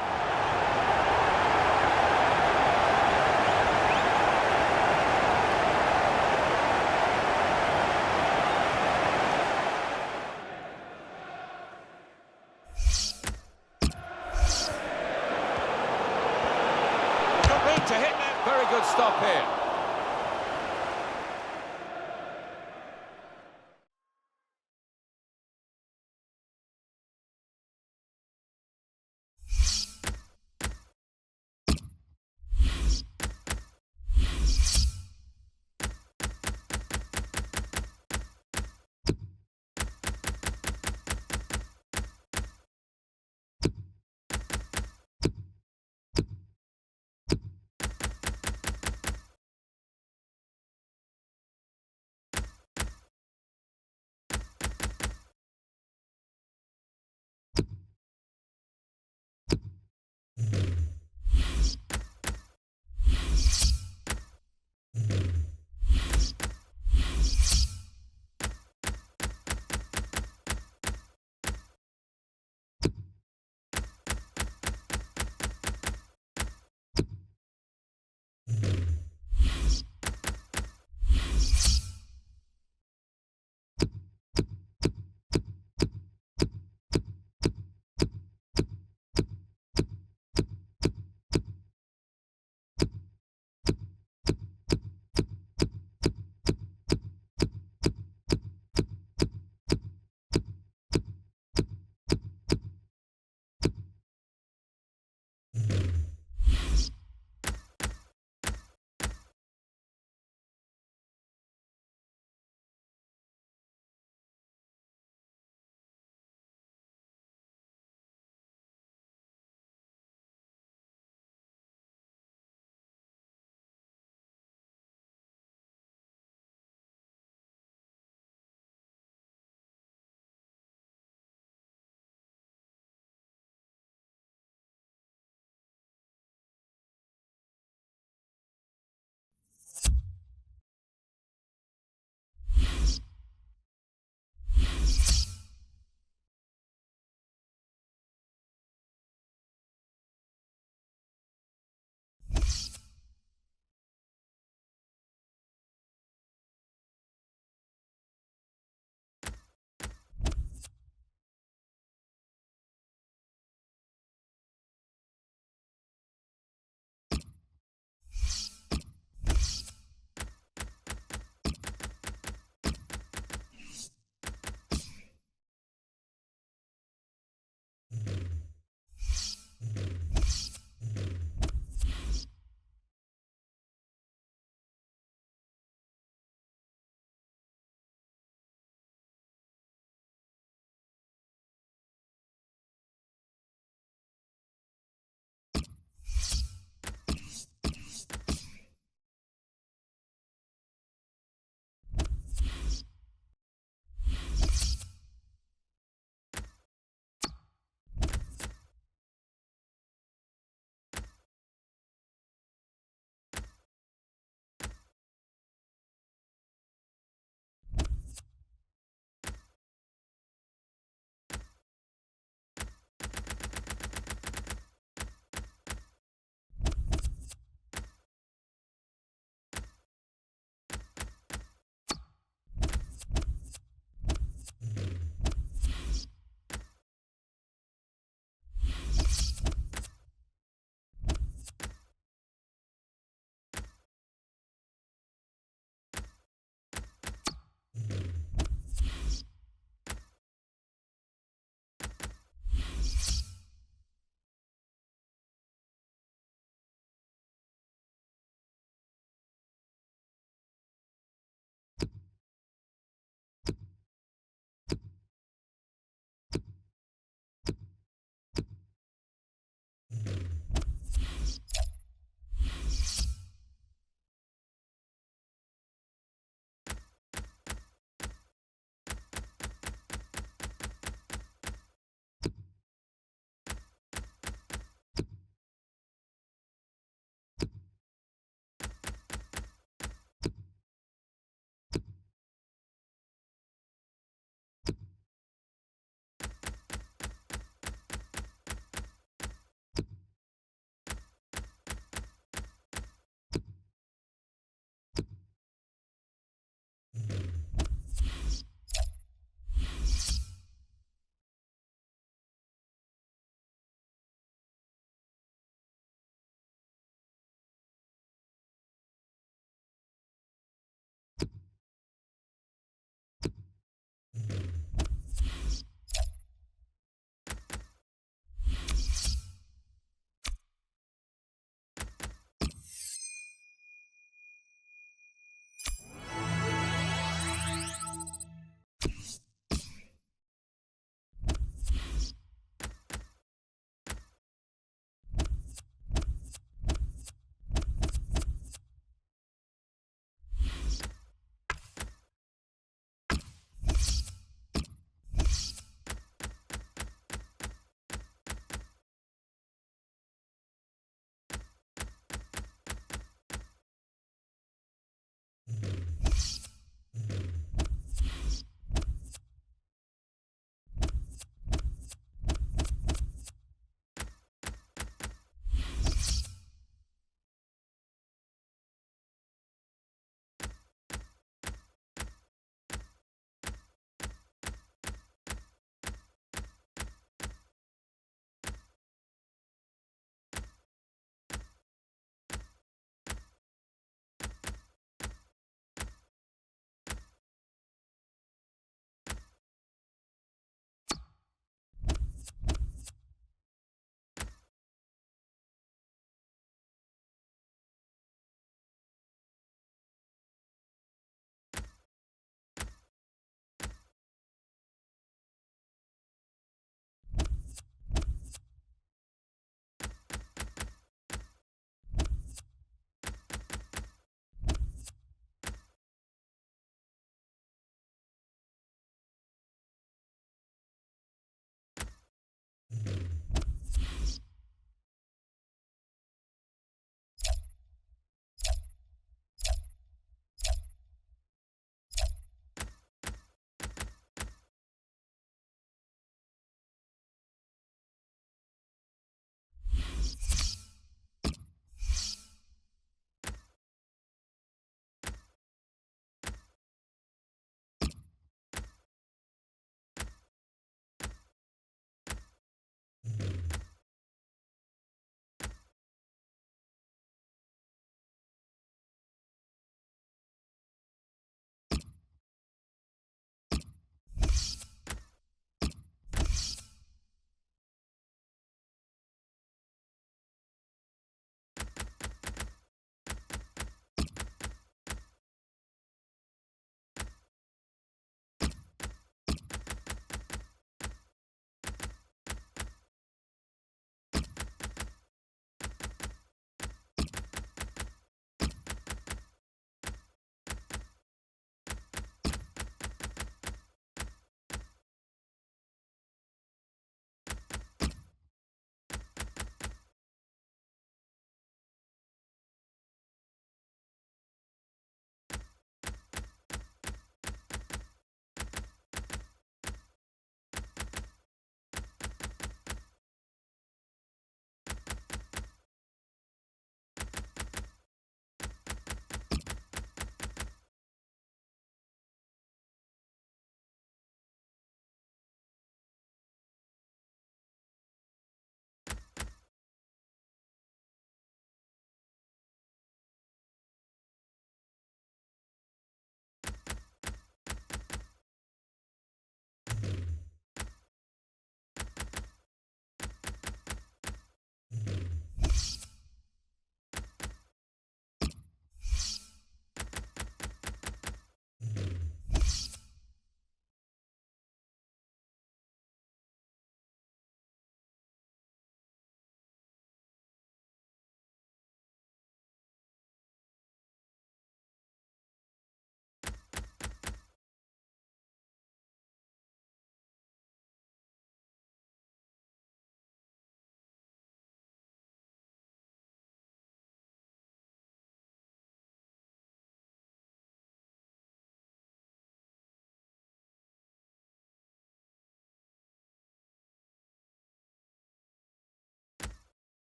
Got room to hit there. Very good stop here.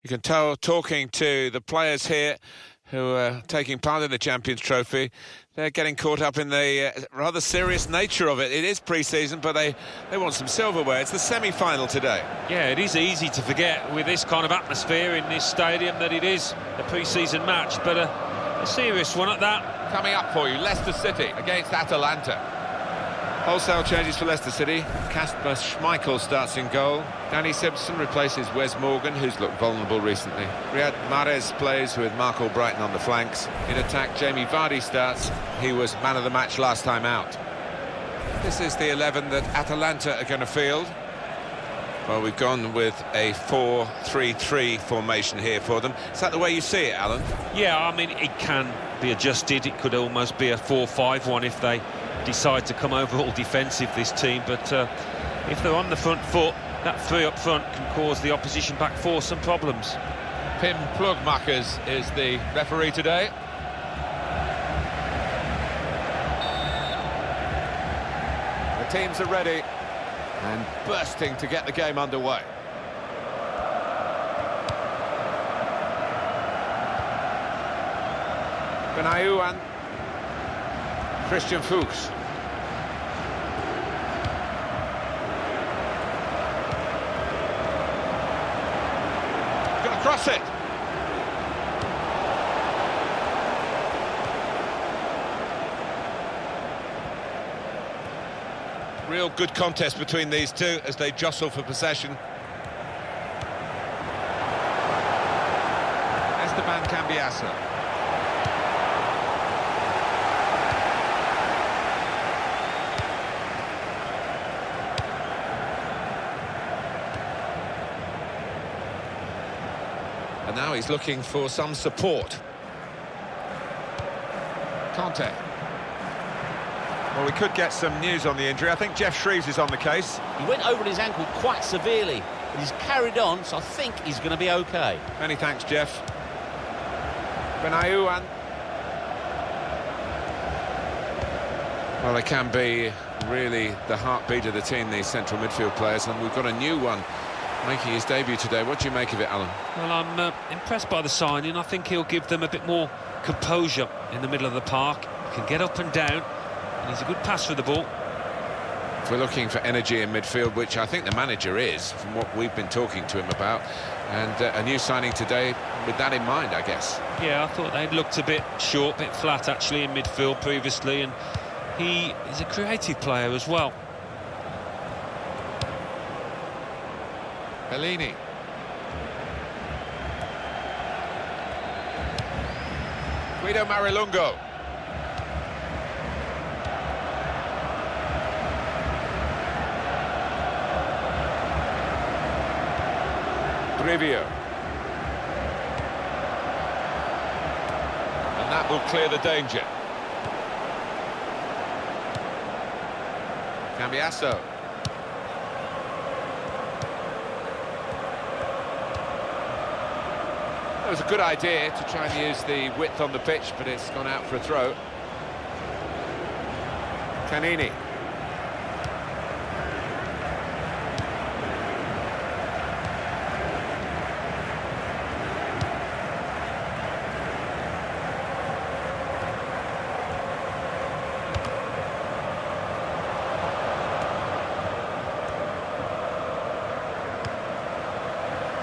You can tell, talking to the players here who are taking part in the Champions Trophy, they're getting caught up in the rather serious nature of it. It is pre-season, but they want some silverware. It's the semi-final today. Yeah, it is easy to forget with this kind of atmosphere in this stadium that it is a pre-season match, but a serious one at that. Coming up for you, Leicester City against Atalanta. Wholesale changes for Leicester City. Kasper Schmeichel starts in goal. Danny Simpson replaces Wes Morgan, who's looked vulnerable recently. Riyad Mahrez plays with Mark Albrighton on the flanks. In attack, Jamie Vardy starts. He was man of the match last time out. This is the 11 that Atalanta are going to field. Well, we've gone with a 4-3-3 formation here for them. Is that the way you see it, Alan? Yeah, I mean, it can be adjusted. It could almost be a 4-5-1 if they decide to come over all defensive, this team. But if they're on the front foot, that three up front can cause the opposition back four some problems. Pim Plugmakers is the referee today. The teams are ready and bursting to get the game underway. Benayoun, Christian Fuchs. Gonna cross it. Real good contest between these two as they jostle for possession. Esteban Cambiasso. And now he's looking for some support. Conte. Well, we could get some news on the injury. I think Jeff Shreves is on the case. He went over his ankle quite severely, but he's carried on, so I think he's going to be OK. Many thanks, Jeff. Benayoun. Well, they can be really the heartbeat of the team, these central midfield players, and we've got a new one making his debut today. What do you make of it, Alan? Well, I'm impressed by the signing. I think he'll give them a bit more composure in the middle of the park. He can get up and down, and he's a good pass for the ball. If we're looking for energy in midfield, which I think the manager is, from what we've been talking to him about, and a new signing today with that in mind, I guess. Yeah, I thought they'd looked a bit short, a bit flat, actually, in midfield previously, and he is a creative player as well. Bellini. Guido Marilungo. Brivio. And that will clear the danger. Cambiasso. It was a good idea to try and use the width on the pitch, but it's gone out for a throw. Canini.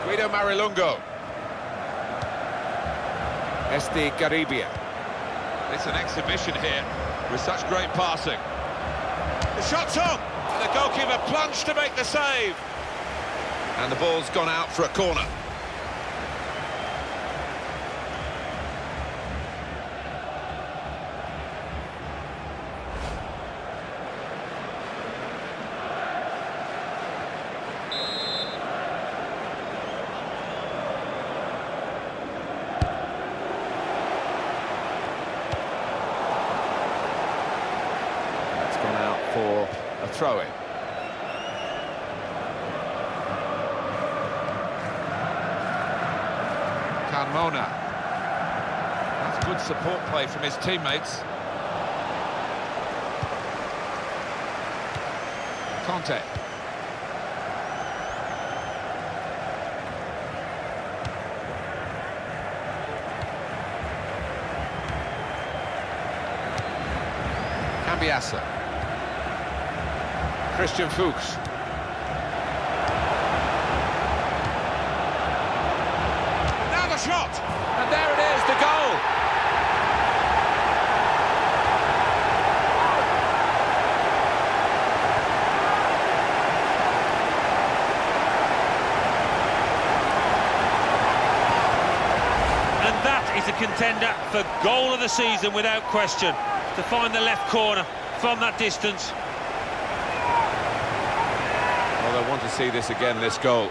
Guido Marilungo. Esti Garibia. It's an exhibition here with such great passing. The shot's on, and the goalkeeper plunged to make the save. And the ball's gone out for a corner. For a throw-in. Carmona. That's good support play from his teammates. Conte. Cambiasa. Christian Fuchs. Now the shot! And there it is, the goal! And that is a contender for goal of the season without question. To find the left corner from that distance. Well, I want to see this again, this goal.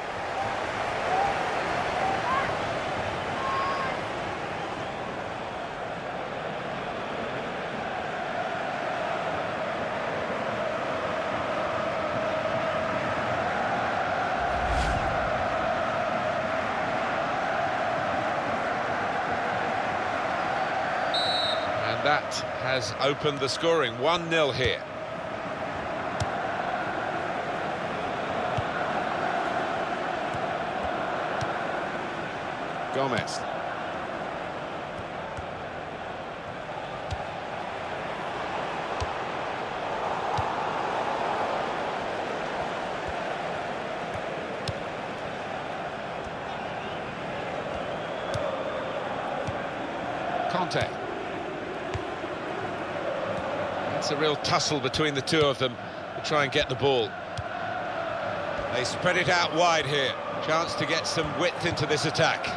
And that has opened the scoring. 1-0 here. Gomez. Conte. It's a real tussle between the two of them to try and get the ball. They spread it out wide here. Chance to get some width into this attack.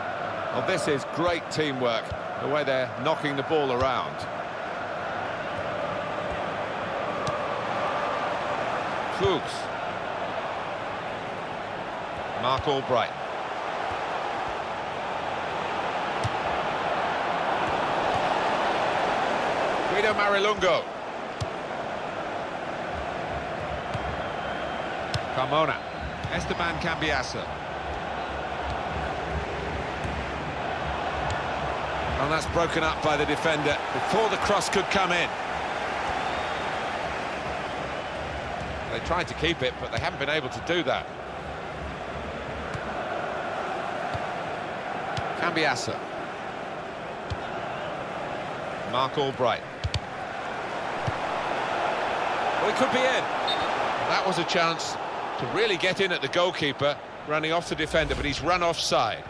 Well, this is great teamwork, the way they're knocking the ball around. Fuchs. Mark Albright. Guido Marilungo. Carmona. Esteban Cambiasa. And that's broken up by the defender before the cross could come in. They tried to keep it, but they haven't been able to do that. Cambiasa. Mark Albright. Well, it could be in. That was a chance to really get in at the goalkeeper, running off the defender, but he's run offside.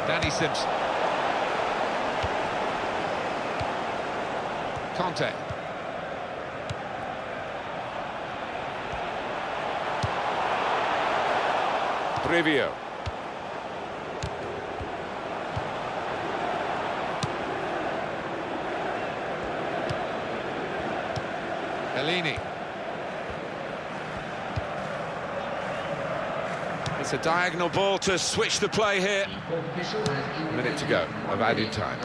Danny Simpson. Conte. Brivio. Bellini. It's a diagonal ball to switch the play here. A minute to go of added time.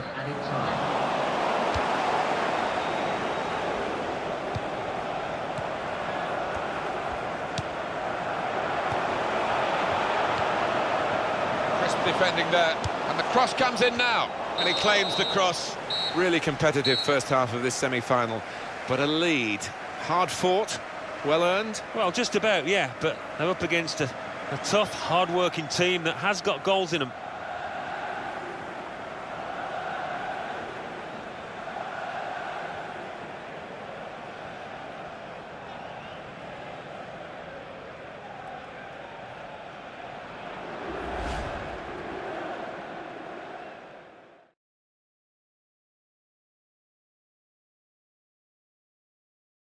Crisp defending there, and the cross comes in now, and he claims the cross. Really competitive first half of this semi-final, but a lead, hard fought, well earned. Well, just about, yeah, but they're up against a tough, hard-working team that has got goals in them.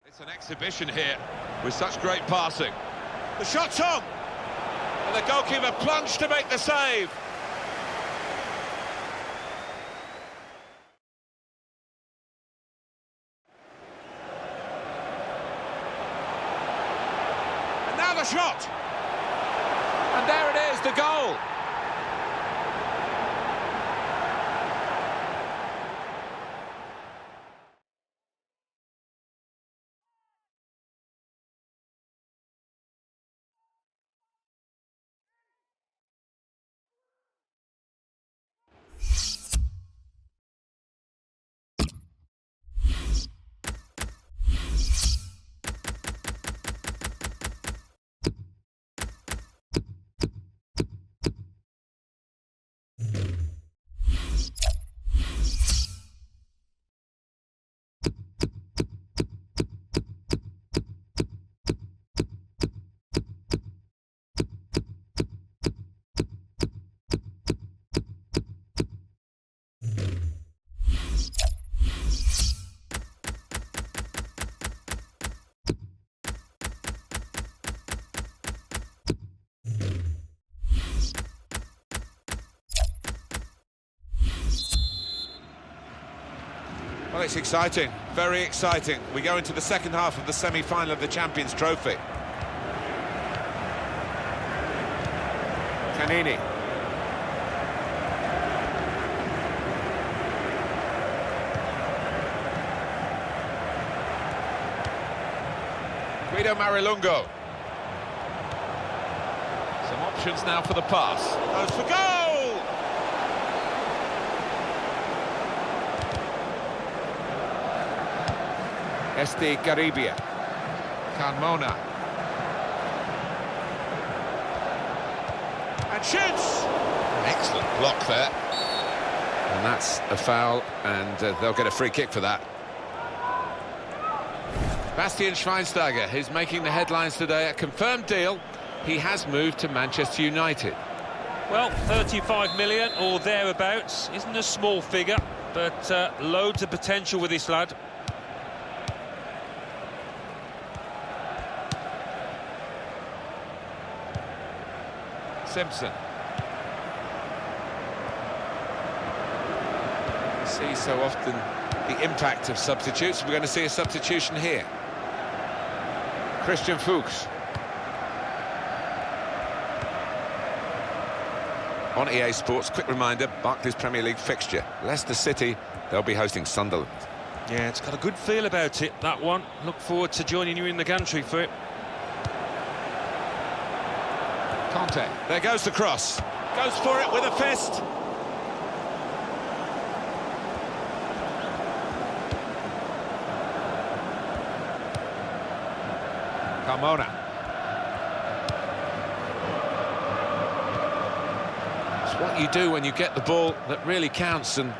It's an exhibition here with such great passing. The shot's on! And the goalkeeper plunged to make the save. And now the shot! And there it is, the goal! Well, it's exciting, very exciting. We go into the second half of the semi-final of the Champions Trophy. Canini. Guido Marilungo. Some options now for the pass. Goes for goal! Este Garibia. Carmona. And shoots! Excellent block there. And that's a foul, and they'll get a free kick for that. Bastian Schweinsteiger, who's making the headlines today, a confirmed deal. He has moved to Manchester United. Well, 35 million or thereabouts isn't a small figure, but loads of potential with this lad. Simpson. We see so often the impact of substitutes. We're going to see a substitution here. Christian Fuchs. On EA Sports, quick reminder, Barclays Premier League fixture. Leicester City, they'll be hosting Sunderland. Yeah, it's got a good feel about it, that one. Look forward to joining you in the gantry for it. Conte. There goes the cross. Goes for it with a fist. Carmona. It's what you do when you get the ball that really counts, and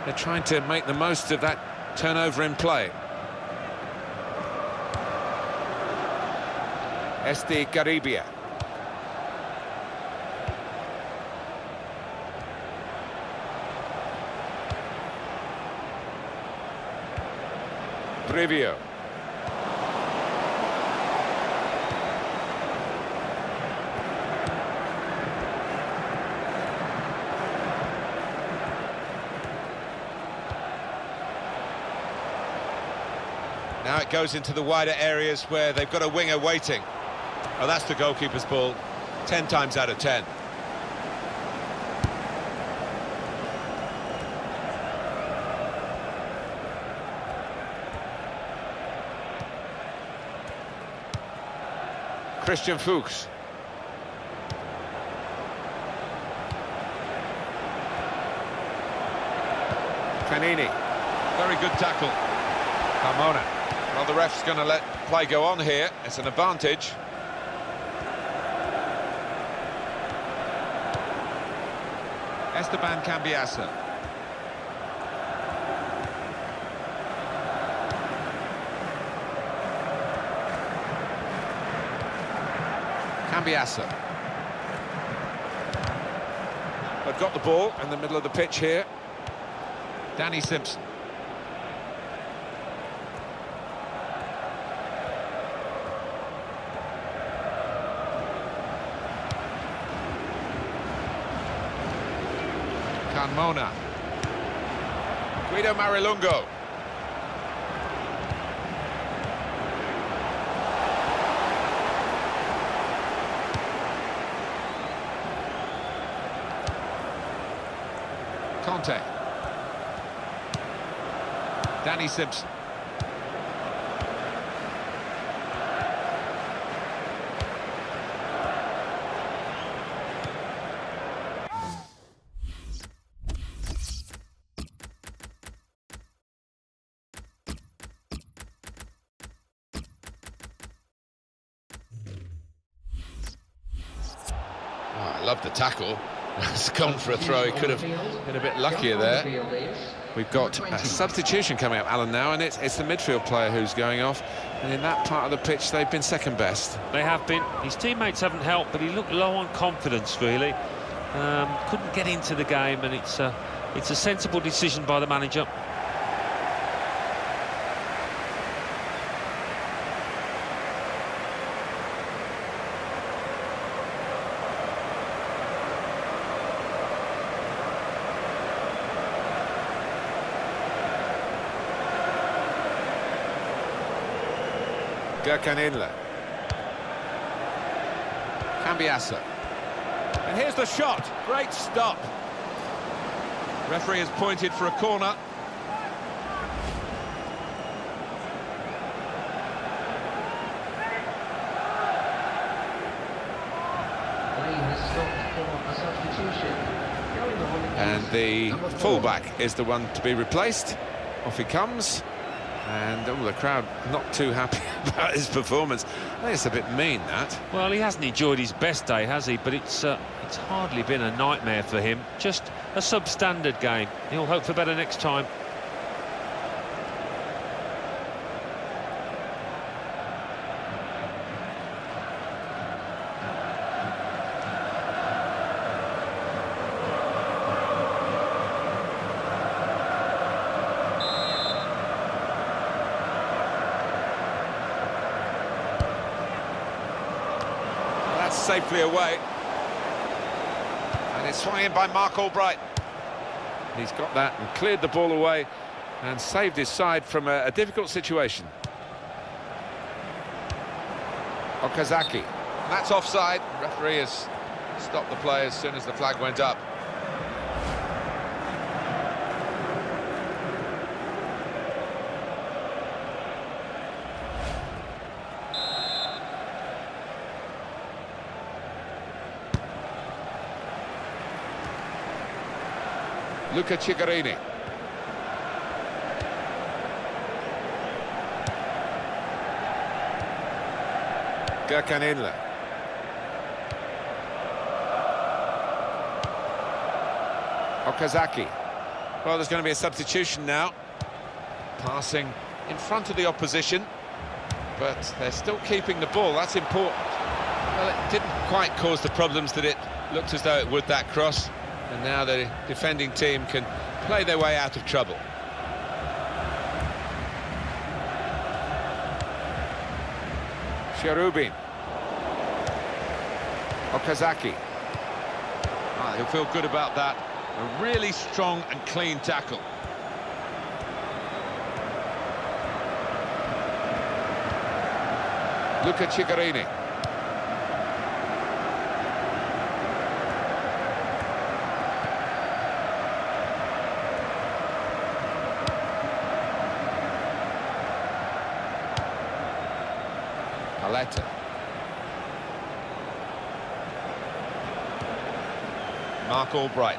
they're trying to make the most of that turnover in play. Este Garibia. Previo. Now it goes into the wider areas where they've got a winger waiting. Oh, that's the goalkeeper's ball, 10 times out of 10. Christian Fuchs. Canini. Very good tackle. Carmona. Well, the ref's going to let play go on here. It's an advantage. Esteban Cambiasso. Cambiasso. They've got the ball in the middle of the pitch here. Danny Simpson. Carmona. Guido Marilungo. Conte. Danny Simpson. I love the tackle. It's gone for a throw. He could have been a bit luckier there. We've got a substitution coming up, Alan, now, and it's the midfield player who's going off. And in that part of the pitch, they've been second best. They have been. His teammates haven't helped, but he looked low on confidence, really. Couldn't get into the game, and it's a sensible decision by the manager. Gurkanilla. Cambiasa. And here's the shot. Great stop. Referee has pointed for a corner. And the fullback is the one to be replaced. Off he comes. And the crowd not too happy about his performance. I think it's a bit mean, that. Well, he hasn't enjoyed his best day, has he? But it's hardly been a nightmare for him. Just a substandard game. He'll hope for better next time. Safely away. And it's swung in by Mark Albright. He's got that and cleared the ball away and saved his side from a difficult situation. Okazaki. That's offside. Referee has stopped the play as soon as the flag went up. Luca Ciccarini. Gurkanilla. Okazaki. Well, there's going to be a substitution now. Passing in front of the opposition, but they're still keeping the ball. That's important. Well, it didn't quite cause the problems that it looked as though it would, that cross. And now the defending team can play their way out of trouble. Cherubin. Okazaki. He'll feel good about that. A really strong and clean tackle. Luca Ciccarini. Paletta. Mark Albright.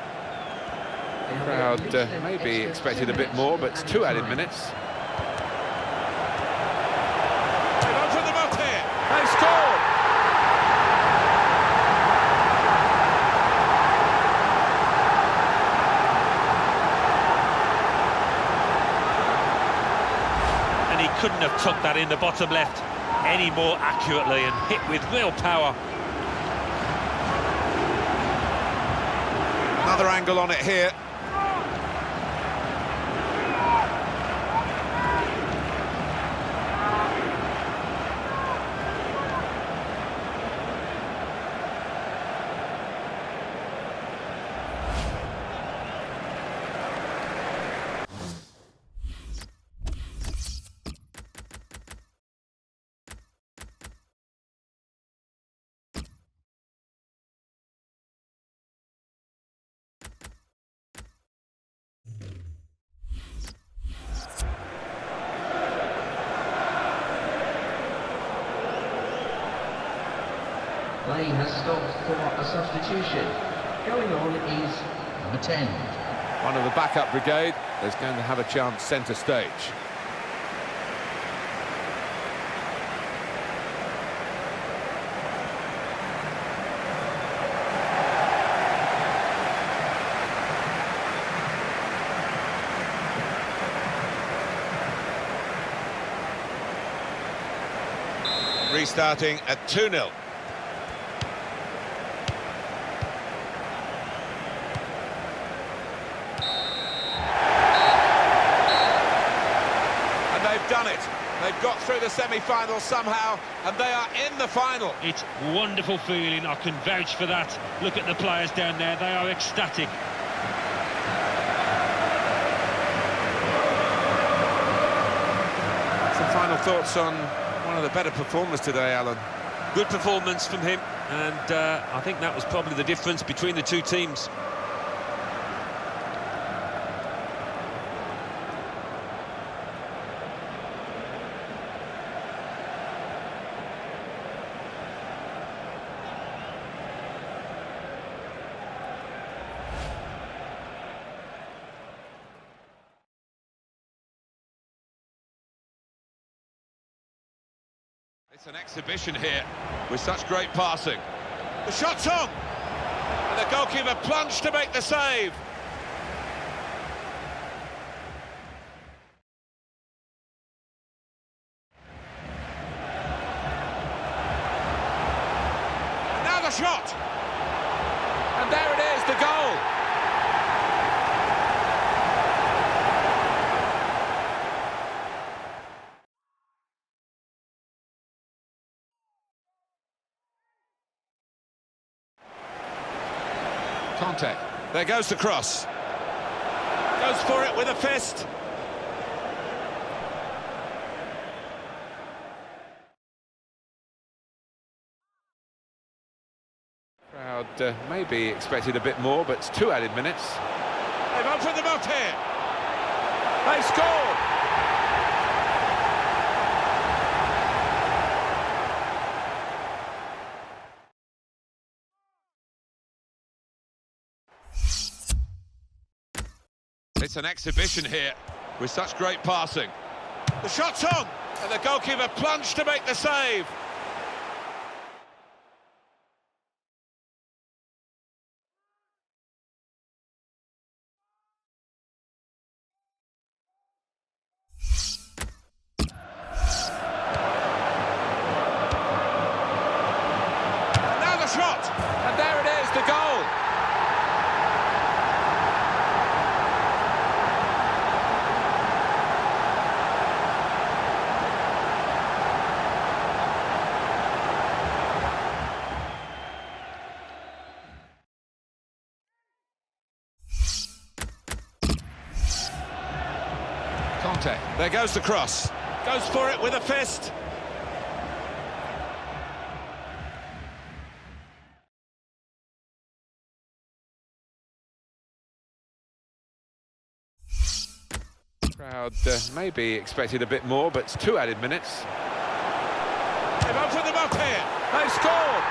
Crowd maybe expected a bit more, but it's 2 added minutes. They've opened them up here. They've scored. And he couldn't have tucked that in the bottom left any more accurately and hit with real power. Another angle on it here. Play has stopped for a substitution. Going on is number 10. One of the backup brigade is going to have a chance centre stage. Restarting at 2-0. They've done it. They've got through the semi-final somehow, and they are in the final. It's wonderful feeling, I can vouch for that. Look at the players down there, they are ecstatic. Some final thoughts on one One of the better performers today, Alan. Good performance from him, and I think that was probably the difference between the two teams. It's an exhibition here with such great passing. The shot's on! And the goalkeeper plunged to make the save. Now the shot! And there it is, the goal! Conte. There goes the cross. Goes for it with a fist. Crowd maybe expected a bit more, but it's 2 added minutes. They've opened them up here. They score. It's an exhibition here with such great passing. The shot's on, and the goalkeeper plunged to make the save. Now the shot, and there it is, the goal. Conte. There goes the cross. Goes for it with a fist. Crowd maybe expected a bit more, but it's 2 added minutes. They've opened them up here. They've scored.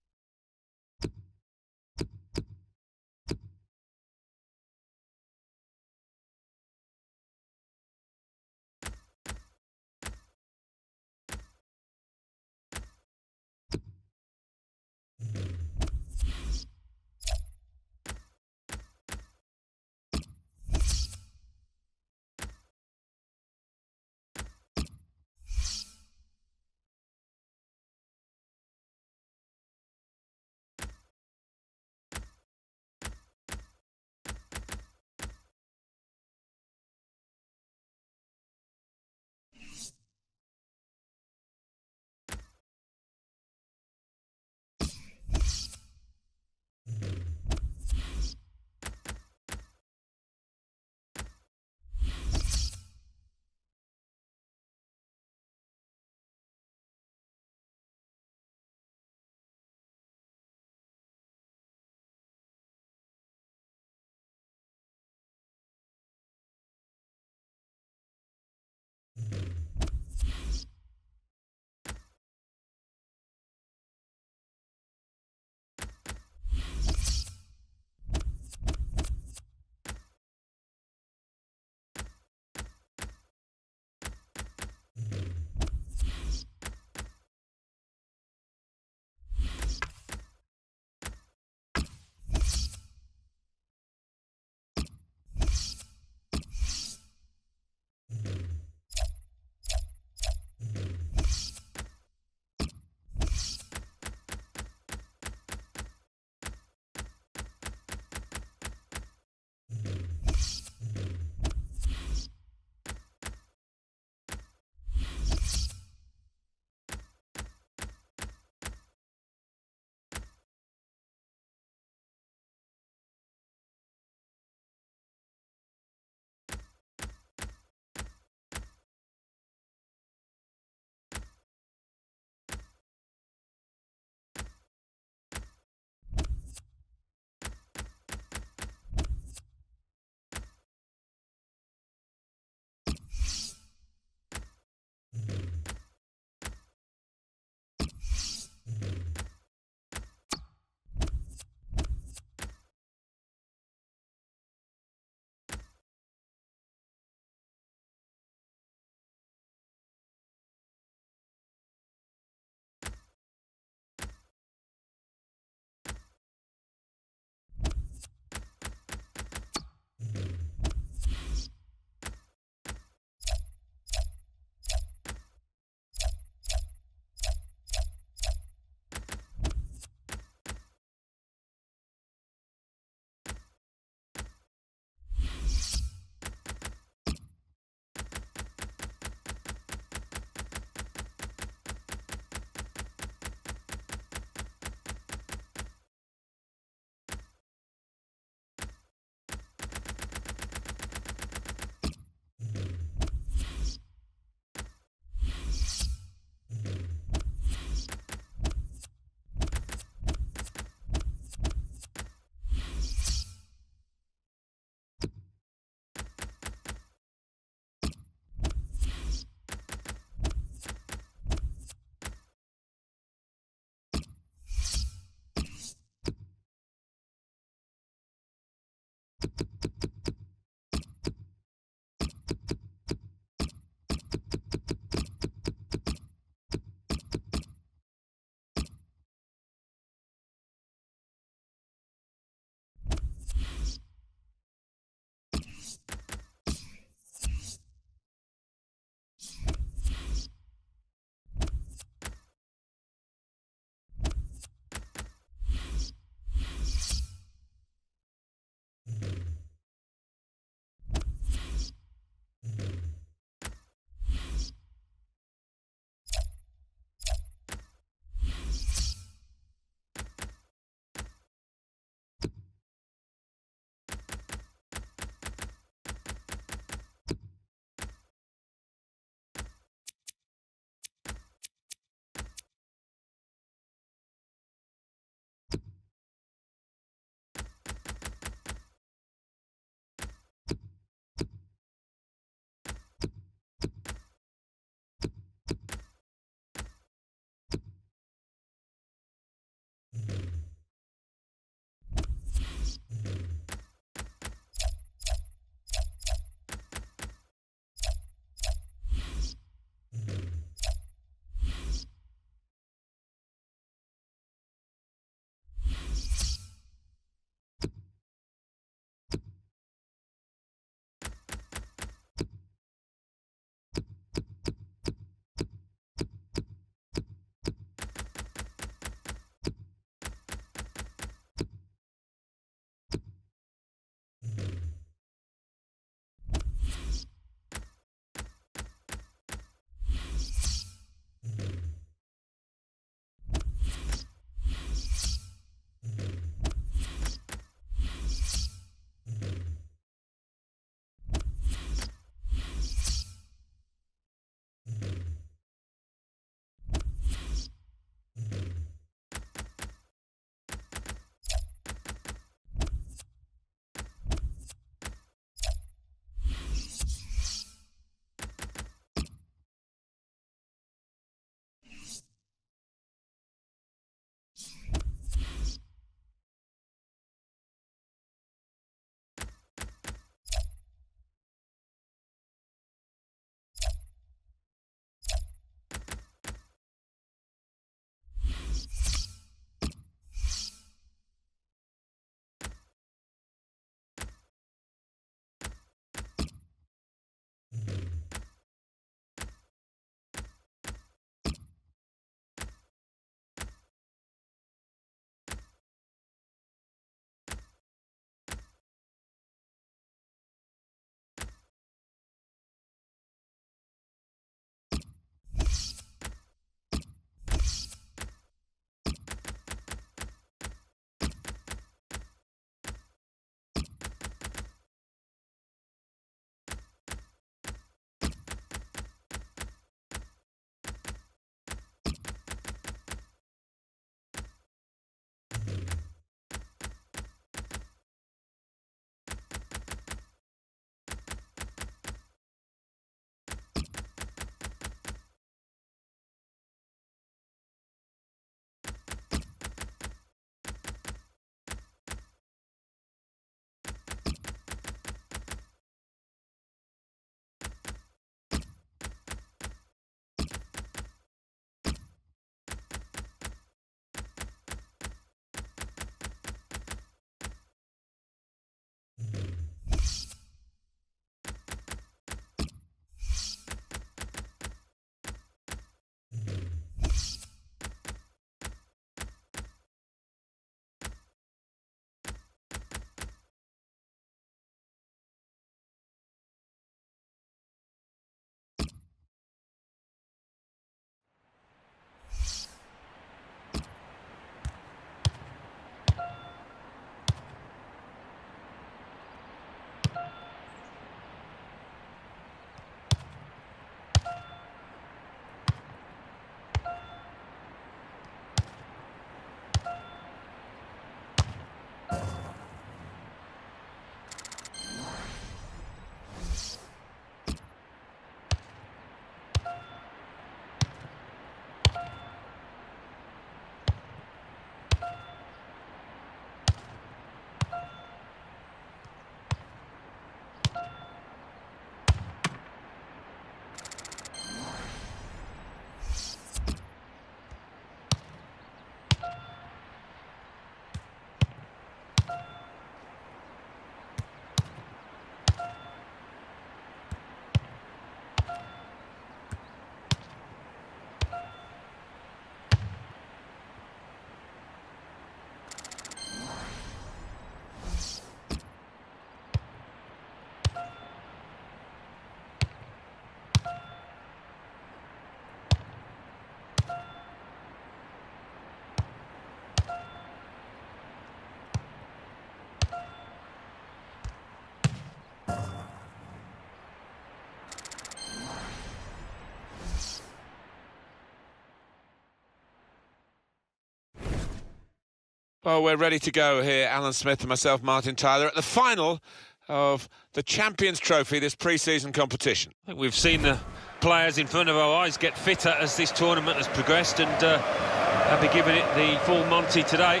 Well, we're ready to go here, Alan Smith and myself, Martin Tyler, at the final of the Champions Trophy, this pre-season competition. I think we've seen the players in front of our eyes get fitter as this tournament has progressed, and have been giving it the full Monty today.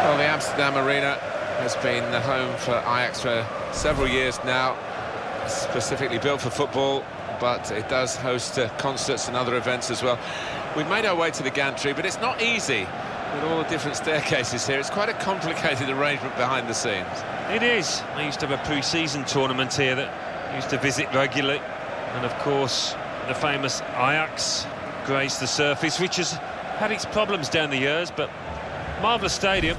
Well, the Amsterdam Arena has been the home for Ajax for several years now, specifically built for football, but it does host concerts and other events as well. We've made our way to the gantry, but it's not easy with all the different staircases here. It's quite a complicated arrangement behind the scenes. It is. I used to have a pre-season tournament here that I used to visit regularly, and of course the famous Ajax graced the surface, which has had its problems down the years, but marvellous stadium.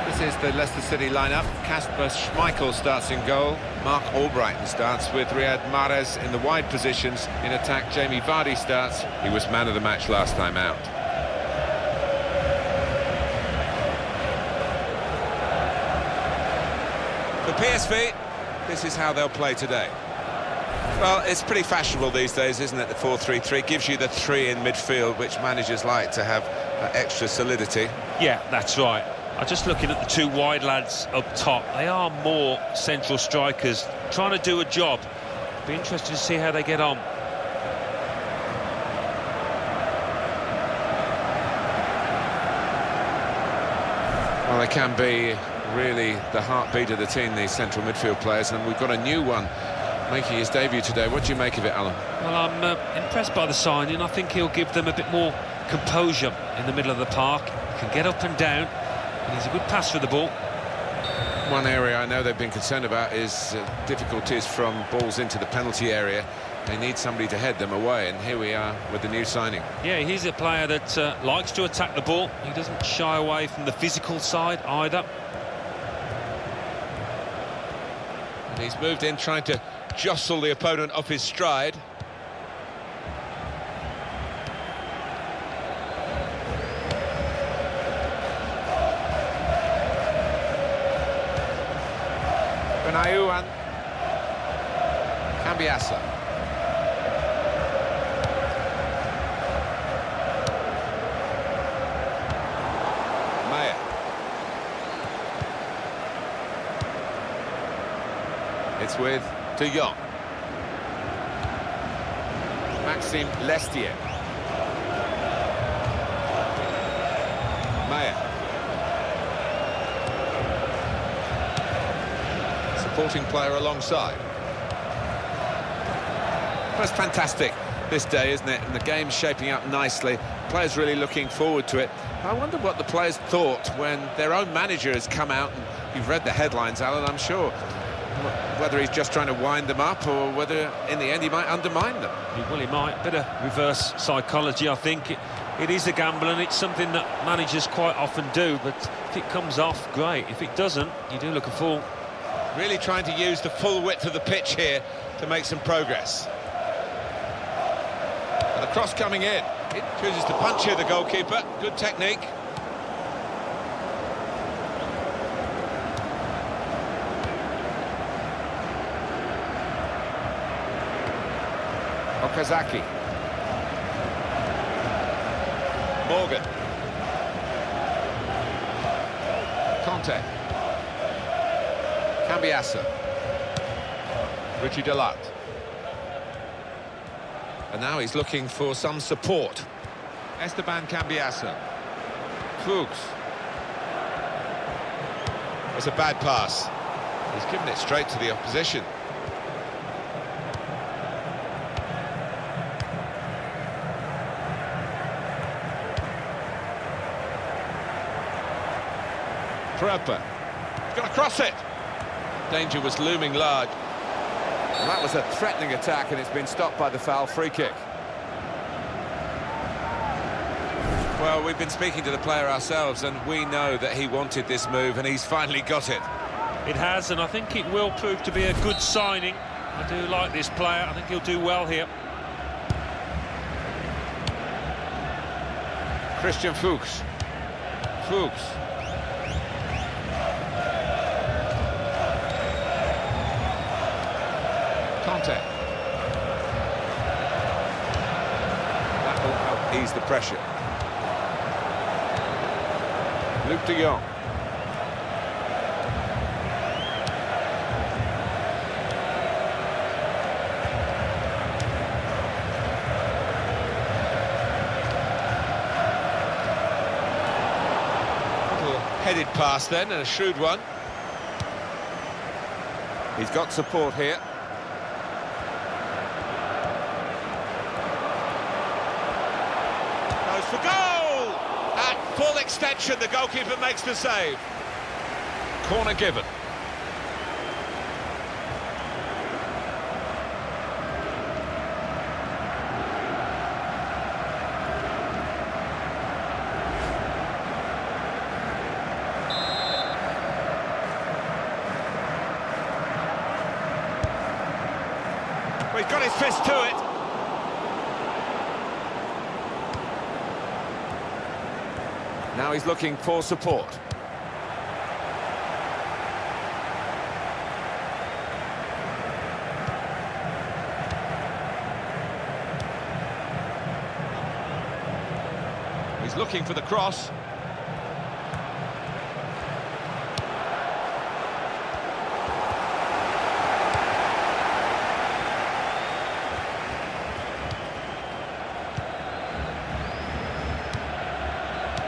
This is the Leicester City lineup. Kasper Schmeichel starts in goal. Mark Albrighton starts with Riyad Mahrez in the wide positions. In attack, Jamie Vardy starts. He was man of the match last time out. For PSV, this is how they'll play today. Well, it's pretty fashionable these days, isn't it? The 4-3-3 gives you the three in midfield, which managers like to have extra solidity. Yeah, that's right. I'm just looking at the two wide lads up top. They are more central strikers, trying to do a job. Be interested to see how they get on. Well, they can be really the heartbeat of the team, these central midfield players, and we've got a new one making his debut today. What do you make of it, Alan? Well, I'm impressed by the signing. I think he'll give them a bit more composure in the middle of the park. He can get up and down. He's a good pass for the ball. One area I know they've been concerned about is difficulties from balls into the penalty area. They need somebody to head them away, and here we are with the new signing. Yeah, he's a player that likes to attack the ball. He doesn't shy away from the physical side either. And he's moved in, trying to jostle the opponent off his stride. Benayoun, Cambiasa. Maya. It's with De Jong. Maxime Lestier. Maya. Supporting player alongside. Well, it's fantastic this day, isn't it? And the game's shaping up nicely. Players really looking forward to it. I wonder what the players thought when their own manager has come out, and you've read the headlines, Alan, I'm sure. Whether he's just trying to wind them up, or whether in the end he might undermine them. Well, he might. Bit of reverse psychology, I think. It is a gamble, and it's something that managers quite often do, but if it comes off, great. If it doesn't, you do look a fool. Really trying to use the full width of the pitch here to make some progress. And the cross coming in. It chooses to punch here, the goalkeeper. Good technique. Okazaki. Morgan. Conte. Cambiasa. Richie Deluxe. And now he's looking for some support. Esteban Cambiasa. Fuchs. It's a bad pass. He's given it straight to the opposition. Prepper. He's got to cross it. Danger was looming large. And that was a threatening attack, and it's been stopped by the foul. Free kick. Well, we've been speaking to the player ourselves, and we know that he wanted this move, and he's finally got it. It has, and I think it will prove to be a good signing. I do like this player. I think he'll do well here. Christian Fuchs. Fuchs. Conte. That will help ease the pressure. Luke de Jong. Headed pass then, and a shrewd one. He's got support here. Goes for goal! At full extension, the goalkeeper makes the save. Corner given. Well, he's got his fist to it. Now he's looking for support. He's looking for the cross.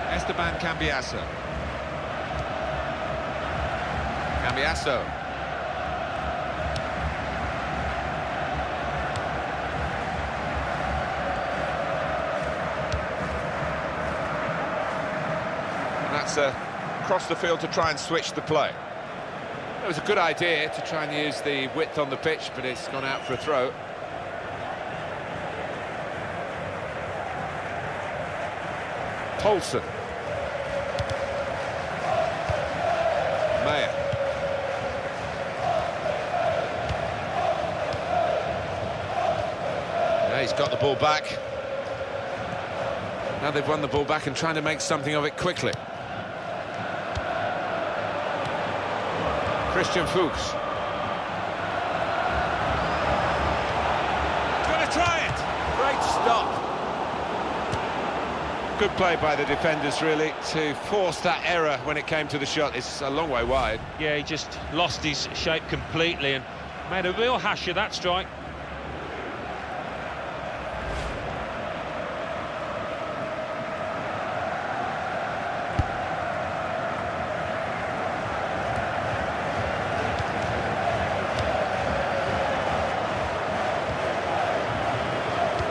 Esteban Cambiasso. Cambiasso. And that's across the field to try and switch the play. It was a good idea to try and use the width on the pitch, but it's gone out for a throw. Poulsen. Mayer. Yeah, he's got the ball back. Now they've won the ball back and trying to make something of it quickly. Christian Fuchs. Gonna try it. Great stop. Good play by the defenders, really, to force that error when it came to the shot. It's a long way wide. Yeah, he just lost his shape completely and made a real hash of that strike.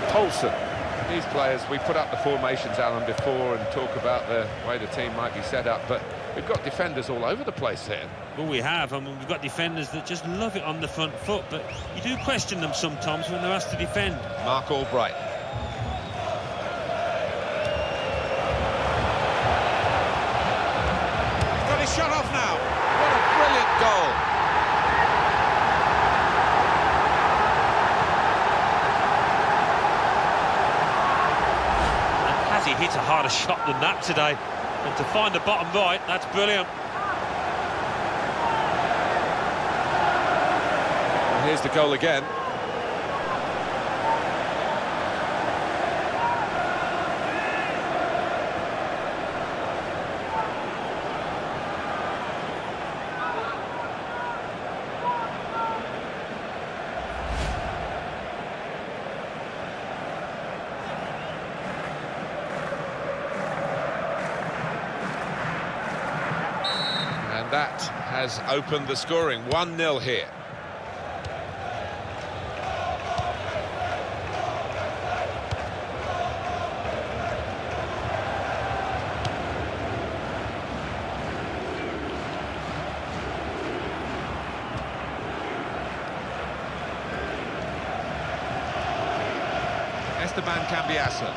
Poulsen. These players, we put up the formations, Alan, before and talk about the way the team might be set up, but we've got defenders all over the place here. Well, we have. I mean, we've got defenders that just love it on the front foot, but you do question them sometimes when they're asked to defend. Mark Albright. He's got his shot off now. What a brilliant goal. He hit a harder shot than that today, and to find the bottom right, that's brilliant. And here's the goal again. That has opened the scoring. 1-0 here. Esteban Cambiasso.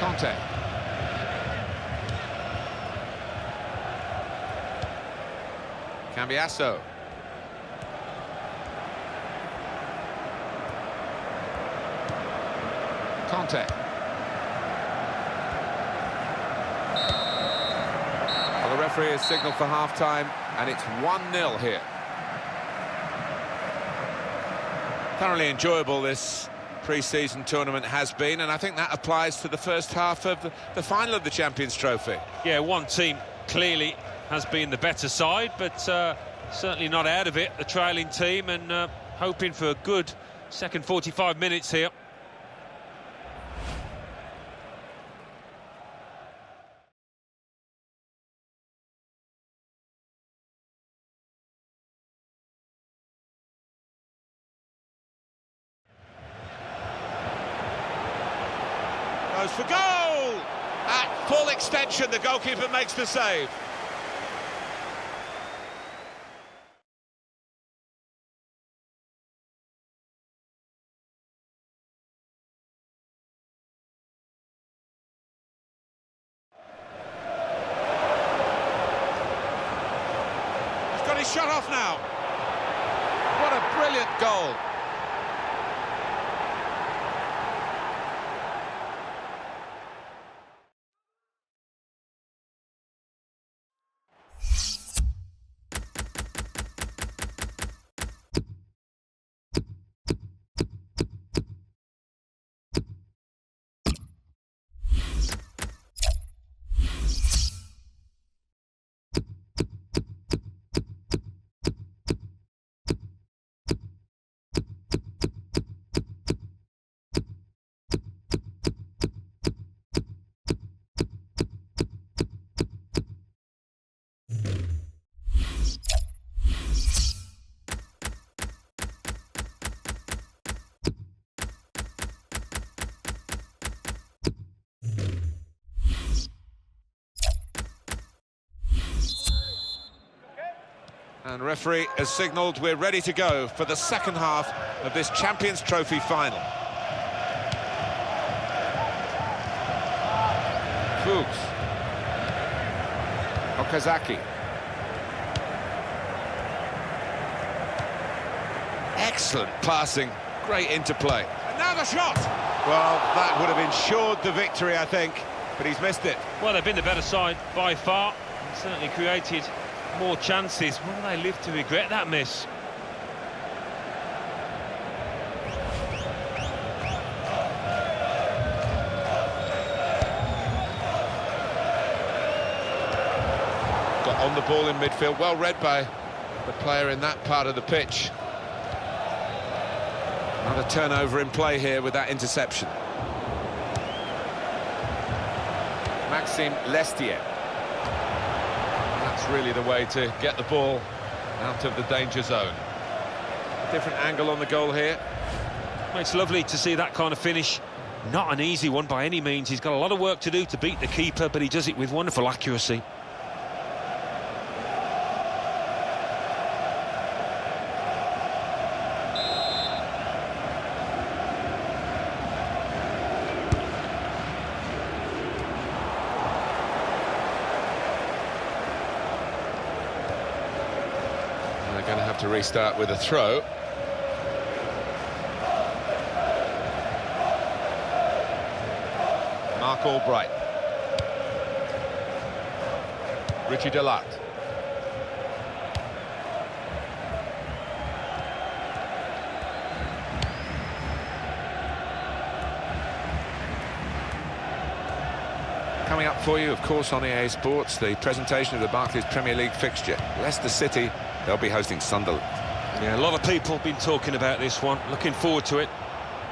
Conte. Cambiasso. Conte. Well, the referee has signalled for half-time, and it's 1-0 here. Thoroughly enjoyable this pre-season tournament has been, and I think that applies to the first half of the final of the Champions Trophy. Yeah, one team clearly has been the better side, but certainly not out of it, the trailing team, and hoping for a good second 45 minutes here. Goes for goal! At full extension, the goalkeeper makes the save. He's got his shot off now. What a brilliant goal. And referee has signalled we're ready to go for the second half of this Champions Trophy final. Fuchs. Okazaki. Excellent passing, great interplay. And now the shot! Well, that would have ensured the victory, I think, but he's missed it. Well, they've been the better side by far, and certainly created more chances. Will they live to regret that miss? Got on the ball in midfield, well read by the player in that part of the pitch. Another turnover in play here with that interception. Maxime Leicester. That's really the way to get the ball out of the danger zone. Different angle on the goal here. Well, it's lovely to see that kind of finish. Not an easy one by any means. He's got a lot of work to do to beat the keeper, but he does it with wonderful accuracy. They're going to have to restart with a throw. Mark Albright. Richie Deluxe. Coming up for you, of course, on EA Sports, the presentation of the Barclays Premier League fixture. Leicester City, they'll be hosting Sunderland. Yeah, a lot of people have been talking about this one. Looking forward to it.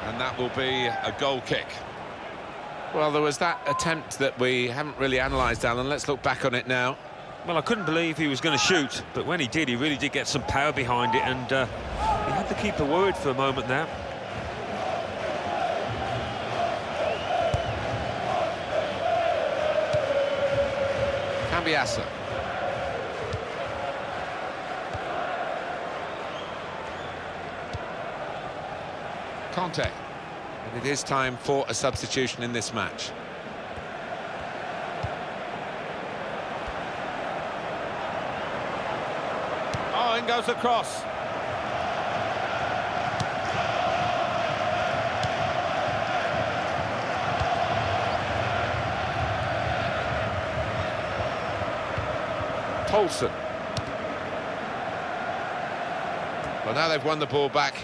And that will be a goal kick. Well, there was that attempt that we haven't really analysed, Alan. Let's look back on it now. Well, I couldn't believe he was going to shoot, but when he did, he really did get some power behind it, and he had the keeper worried for a moment there. Cambiasso. Conte. And it is time for a substitution in this match. Oh, in goes the cross. Poulsen. Well, now they've won the ball back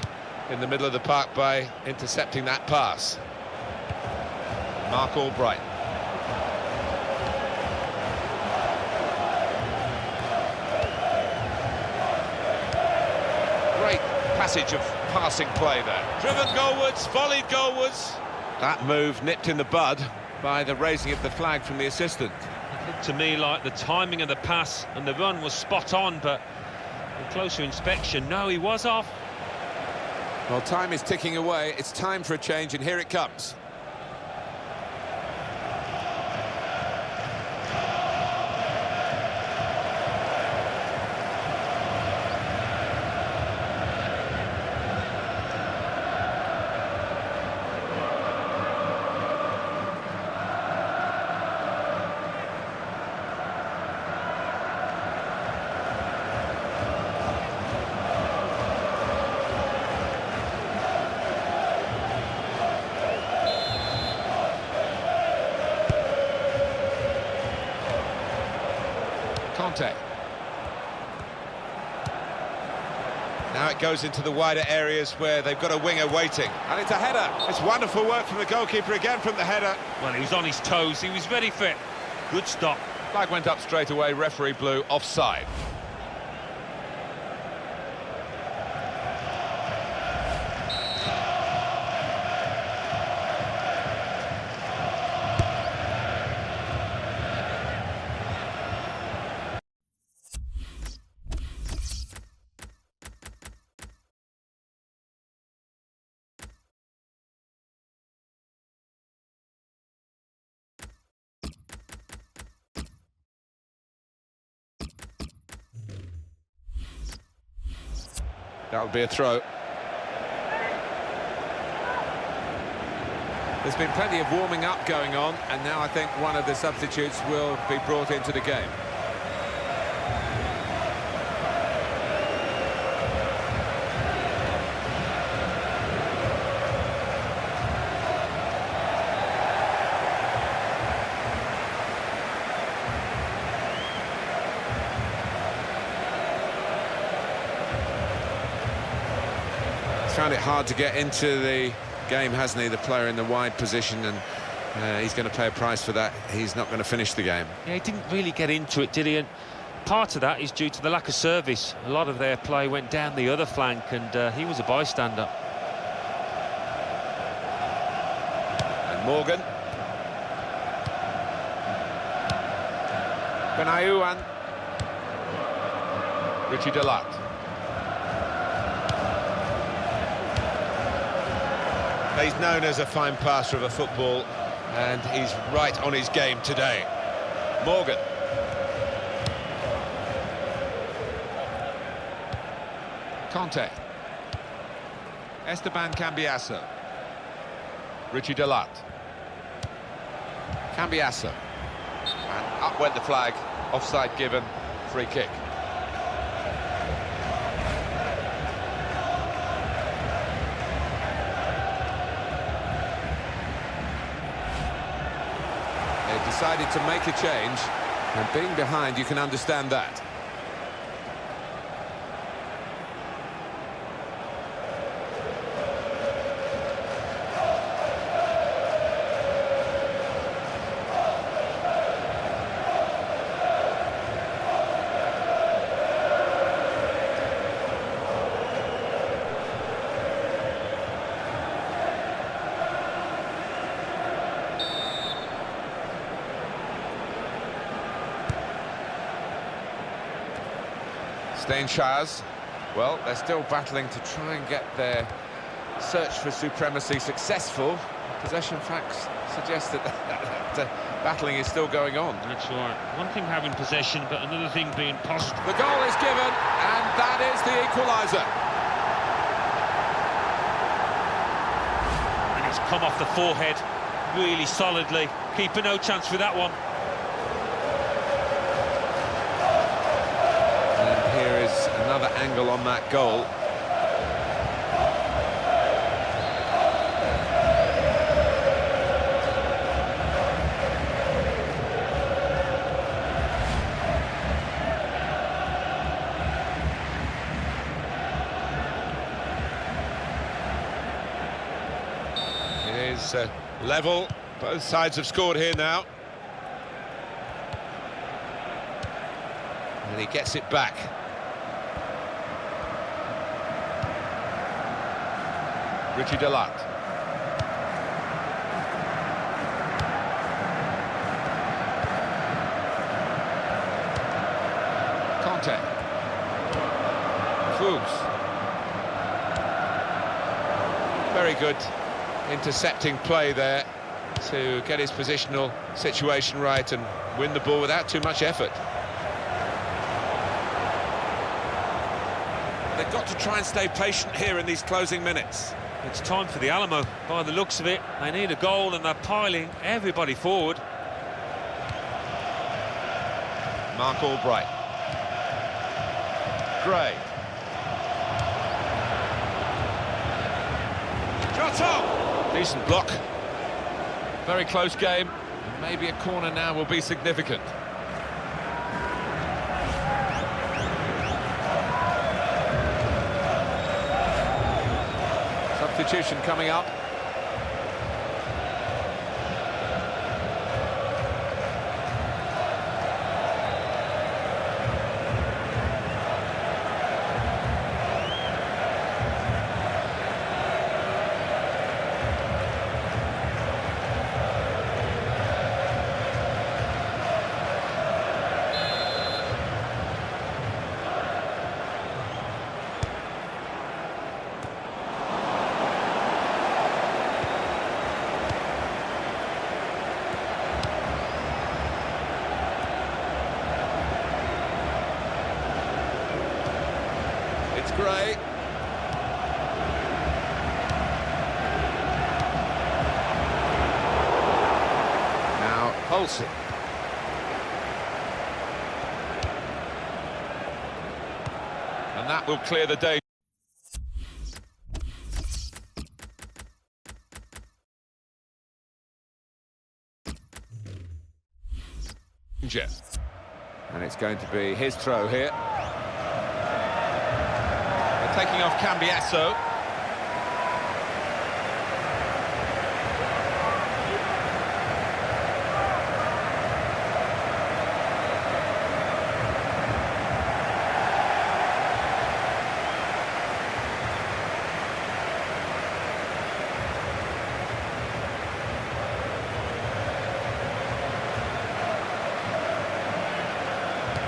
in the middle of the park by intercepting that pass. Mark Albright. Great passage of passing play there. Driven goalwards, volleyed goalwards. That move nipped in the bud by the raising of the flag from the assistant. It looked to me like the timing of the pass and the run was spot on, but on closer inspection, no, he was off. Well, time is ticking away. It's time for a change, and here it comes. Conte. Now it goes into the wider areas where they've got a winger waiting. And it's a header. It's wonderful work from the goalkeeper again from the header. Well, he was on his toes, he was ready for it. Good stop. Flag went up straight away, referee blew offside. That would be a throw. There's been plenty of warming up going on, and now I think one of the substitutes will be brought into the game. He's found it hard to get into the game, hasn't he, the player in the wide position, and he's going to pay a price for that. He's not going to finish the game. Yeah, he didn't really get into it, did he? And part of that is due to the lack of service. A lot of their play went down the other flank, and he was a bystander. And Morgan. Benayoun. Richie Deluxe. He's known as a fine passer of a football, and he's right on his game today. Morgan. Conte. Esteban Cambiasso. Richie Deluxe. Cambiasso. And up went the flag. Offside given. Free kick. Decided to make a change, and being behind, you can understand that. Steinschars, well, they're still battling to try and get their search for supremacy successful. Possession facts suggest that battling is still going on. That's right. One thing having possession, but another thing being possessed. The goal is given, and that is the equaliser. And it's come off the forehead really solidly. Keeper no chance for that one. Another angle on that goal. is level. Both sides have scored here now. And he gets it back. Richie Deluxe. Conte. Fuchs. Very good intercepting play there to get his positional situation right and win the ball without too much effort. They've got to try and stay patient here in these closing minutes. It's time for the Alamo, by the looks of it. They need a goal and they're piling everybody forward. Mark Albright. Gray. Shot on! Decent block. Very close game. Maybe a corner now will be significant. Substitution coming up. Gray. Now Holsey. And that will clear the day. And it's going to be his throw here. Taking off Cambiasso.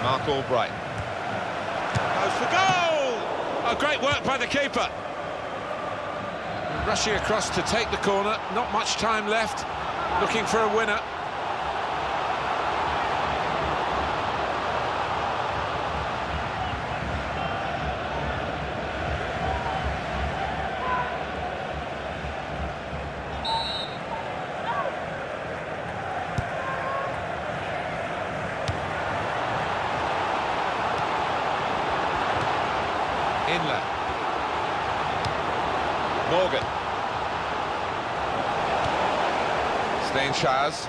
Mark Albright. Goes for goal! Oh, great work by the keeper. Rushing across to take the corner, not much time left, looking for a winner. Inlet. Morgan. Steinschars.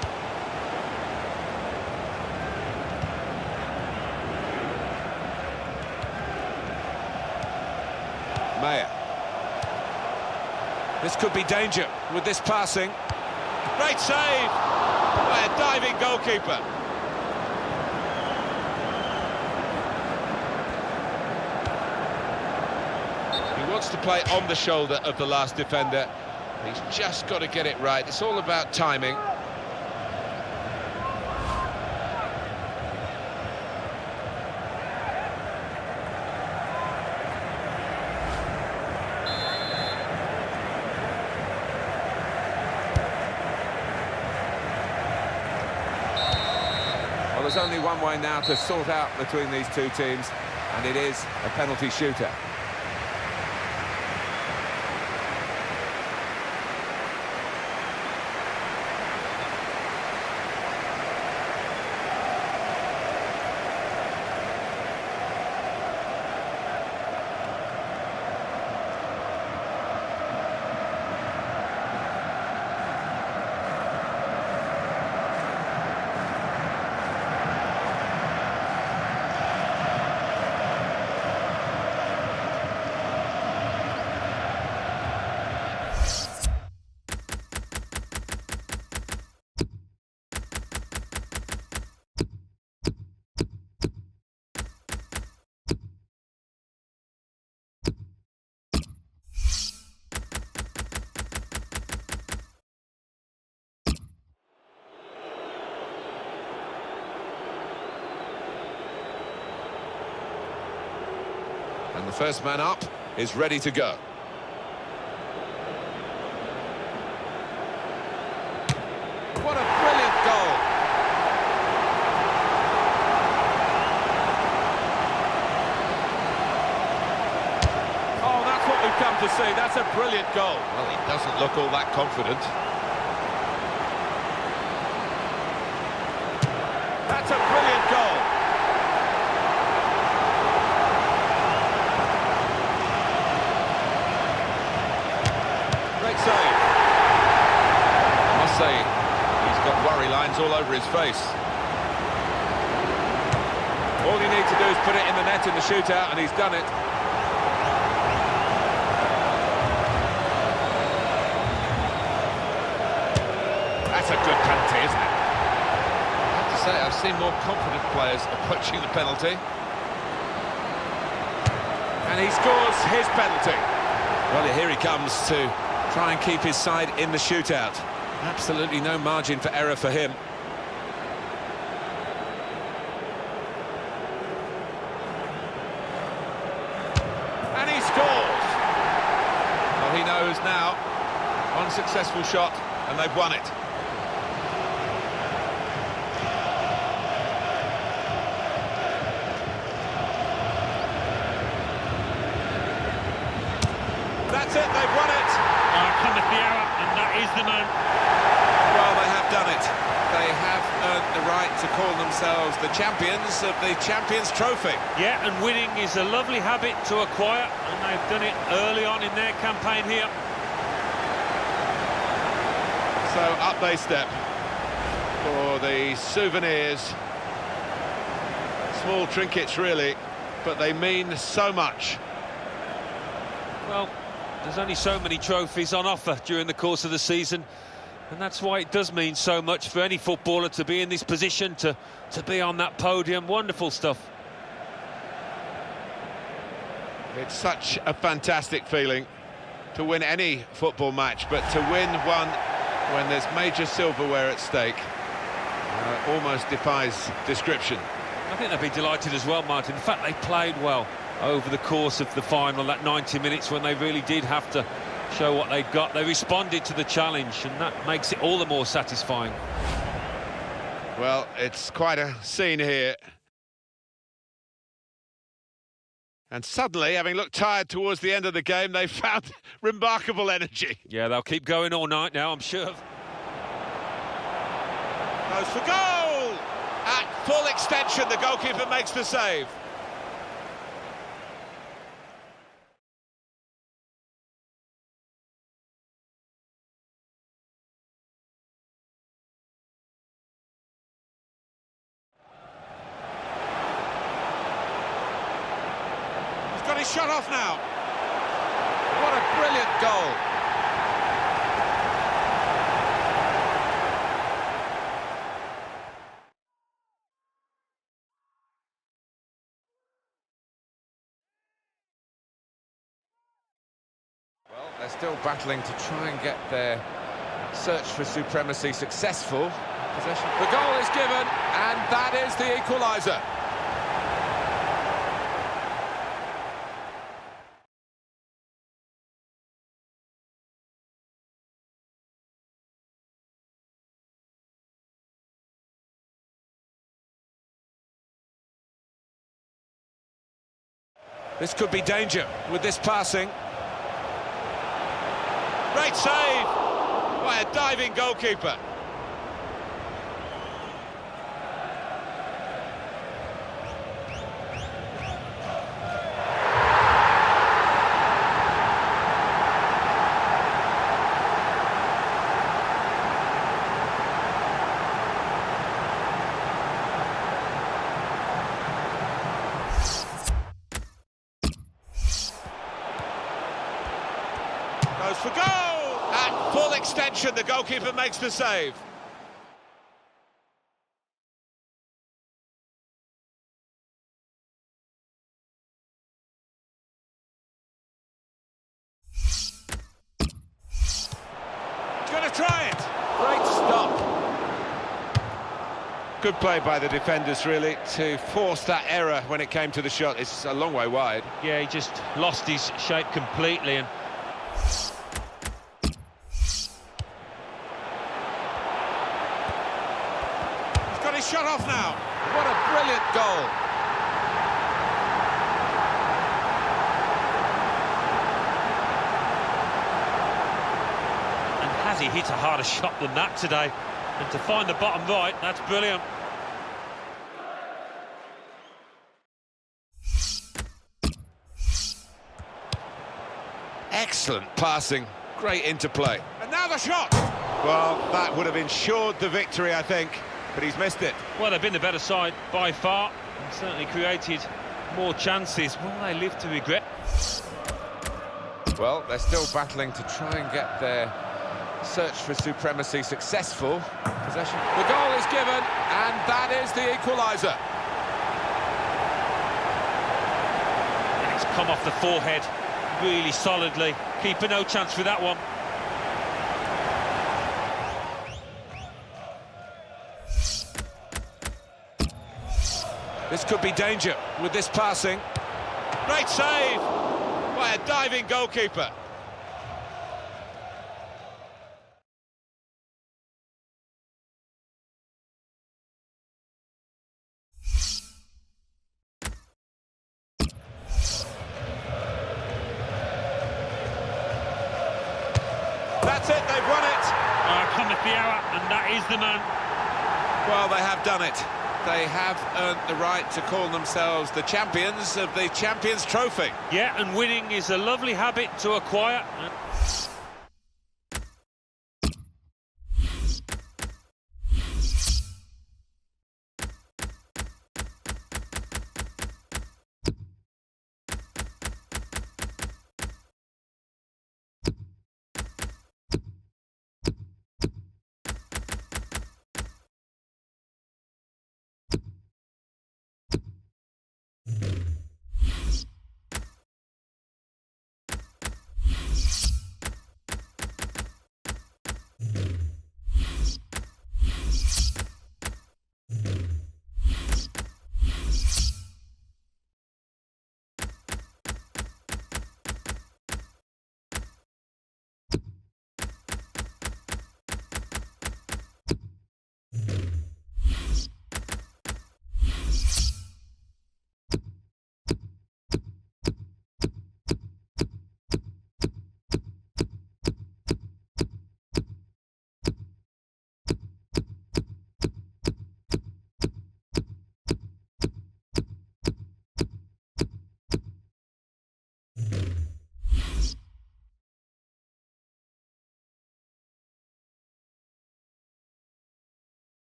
Mayer. This could be danger with this passing. Great save by a diving goalkeeper. He wants to play on the shoulder of the last defender. He's just got to get it right. It's all about timing. Well, there's only one way now to sort out between these two teams, and it is a penalty shooter. first man up is ready to go. What a brilliant goal! Oh, that's what we've come to see. That's a brilliant goal. Well, he doesn't look all that confident. That's a brilliant goal. Great save. I must say, he's got worry lines all over his face. All you need to do is put it in the net in the shootout, and he's done it. That's a good penalty, isn't it? I have to say, I've seen more confident players approaching the penalty. And he scores his penalty. Well, here he comes to try and keep his side in the shootout. Absolutely no margin for error for him. And he scores. Well, he knows now. One successful shot, and they've won it. That's it, they've won it. Cometh the hour, and that is the man. Well, they have done it. They have earned the right to call themselves the champions of the Champions Trophy. Yeah, and winning is a lovely habit to acquire, and they've done it early on in their campaign here. So up they step for the souvenirs. Small trinkets, really, but they mean so much. Well, there's only so many trophies on offer during the course of the season, and that's why it does mean so much for any footballer to be in this position, to be on that podium. Wonderful stuff. It's such a fantastic feeling to win any football match, but to win one when there's major silverware at stake almost defies description. I think they'd be delighted as well, Martin. In fact, they played well over the course of the final, that 90 minutes when they really did have to show what they'd got. They responded to the challenge, and that makes it all the more satisfying. Well, it's quite a scene here. And suddenly, having looked tired towards the end of the game, they found remarkable energy. Yeah, they'll keep going all night now, I'm sure. Goes for goal! At full extension, the goalkeeper makes the save. Got his shot off now. What a brilliant goal. Well, they're still battling to try and get their search for supremacy successful. Possession. The goal is given, and that is the equaliser. This could be danger with this passing. Great save by a diving goalkeeper. Goes for goal! At full extension, the goalkeeper makes the save. He's going to try it. Great stop. Good play by the defenders, really, to force that error when it came to the shot. It's a long way wide. Yeah, he just lost his shape completely. And He's got his shot off now. What a brilliant goal. And has he hit a harder shot than that today? And to find the bottom right, that's brilliant. Excellent passing, great interplay. And now the shot. Well, that would have ensured the victory, I think, but he's missed it. Well, they've been the better side by far, and certainly created more chances. Will they live to regret? Well, they're still battling to try and get their search for supremacy successful. Possession. The goal is given, and that is the equaliser. And it's come off the forehead really solidly. Keeper no chance for that one. This could be danger with this passing. Great save by a diving goalkeeper. That's it, they've won it. Cometh the hour, and that is the man. Well, they have done it. They have earned the right to call themselves the champions of the Champions Trophy. Yeah, and winning is a lovely habit to acquire.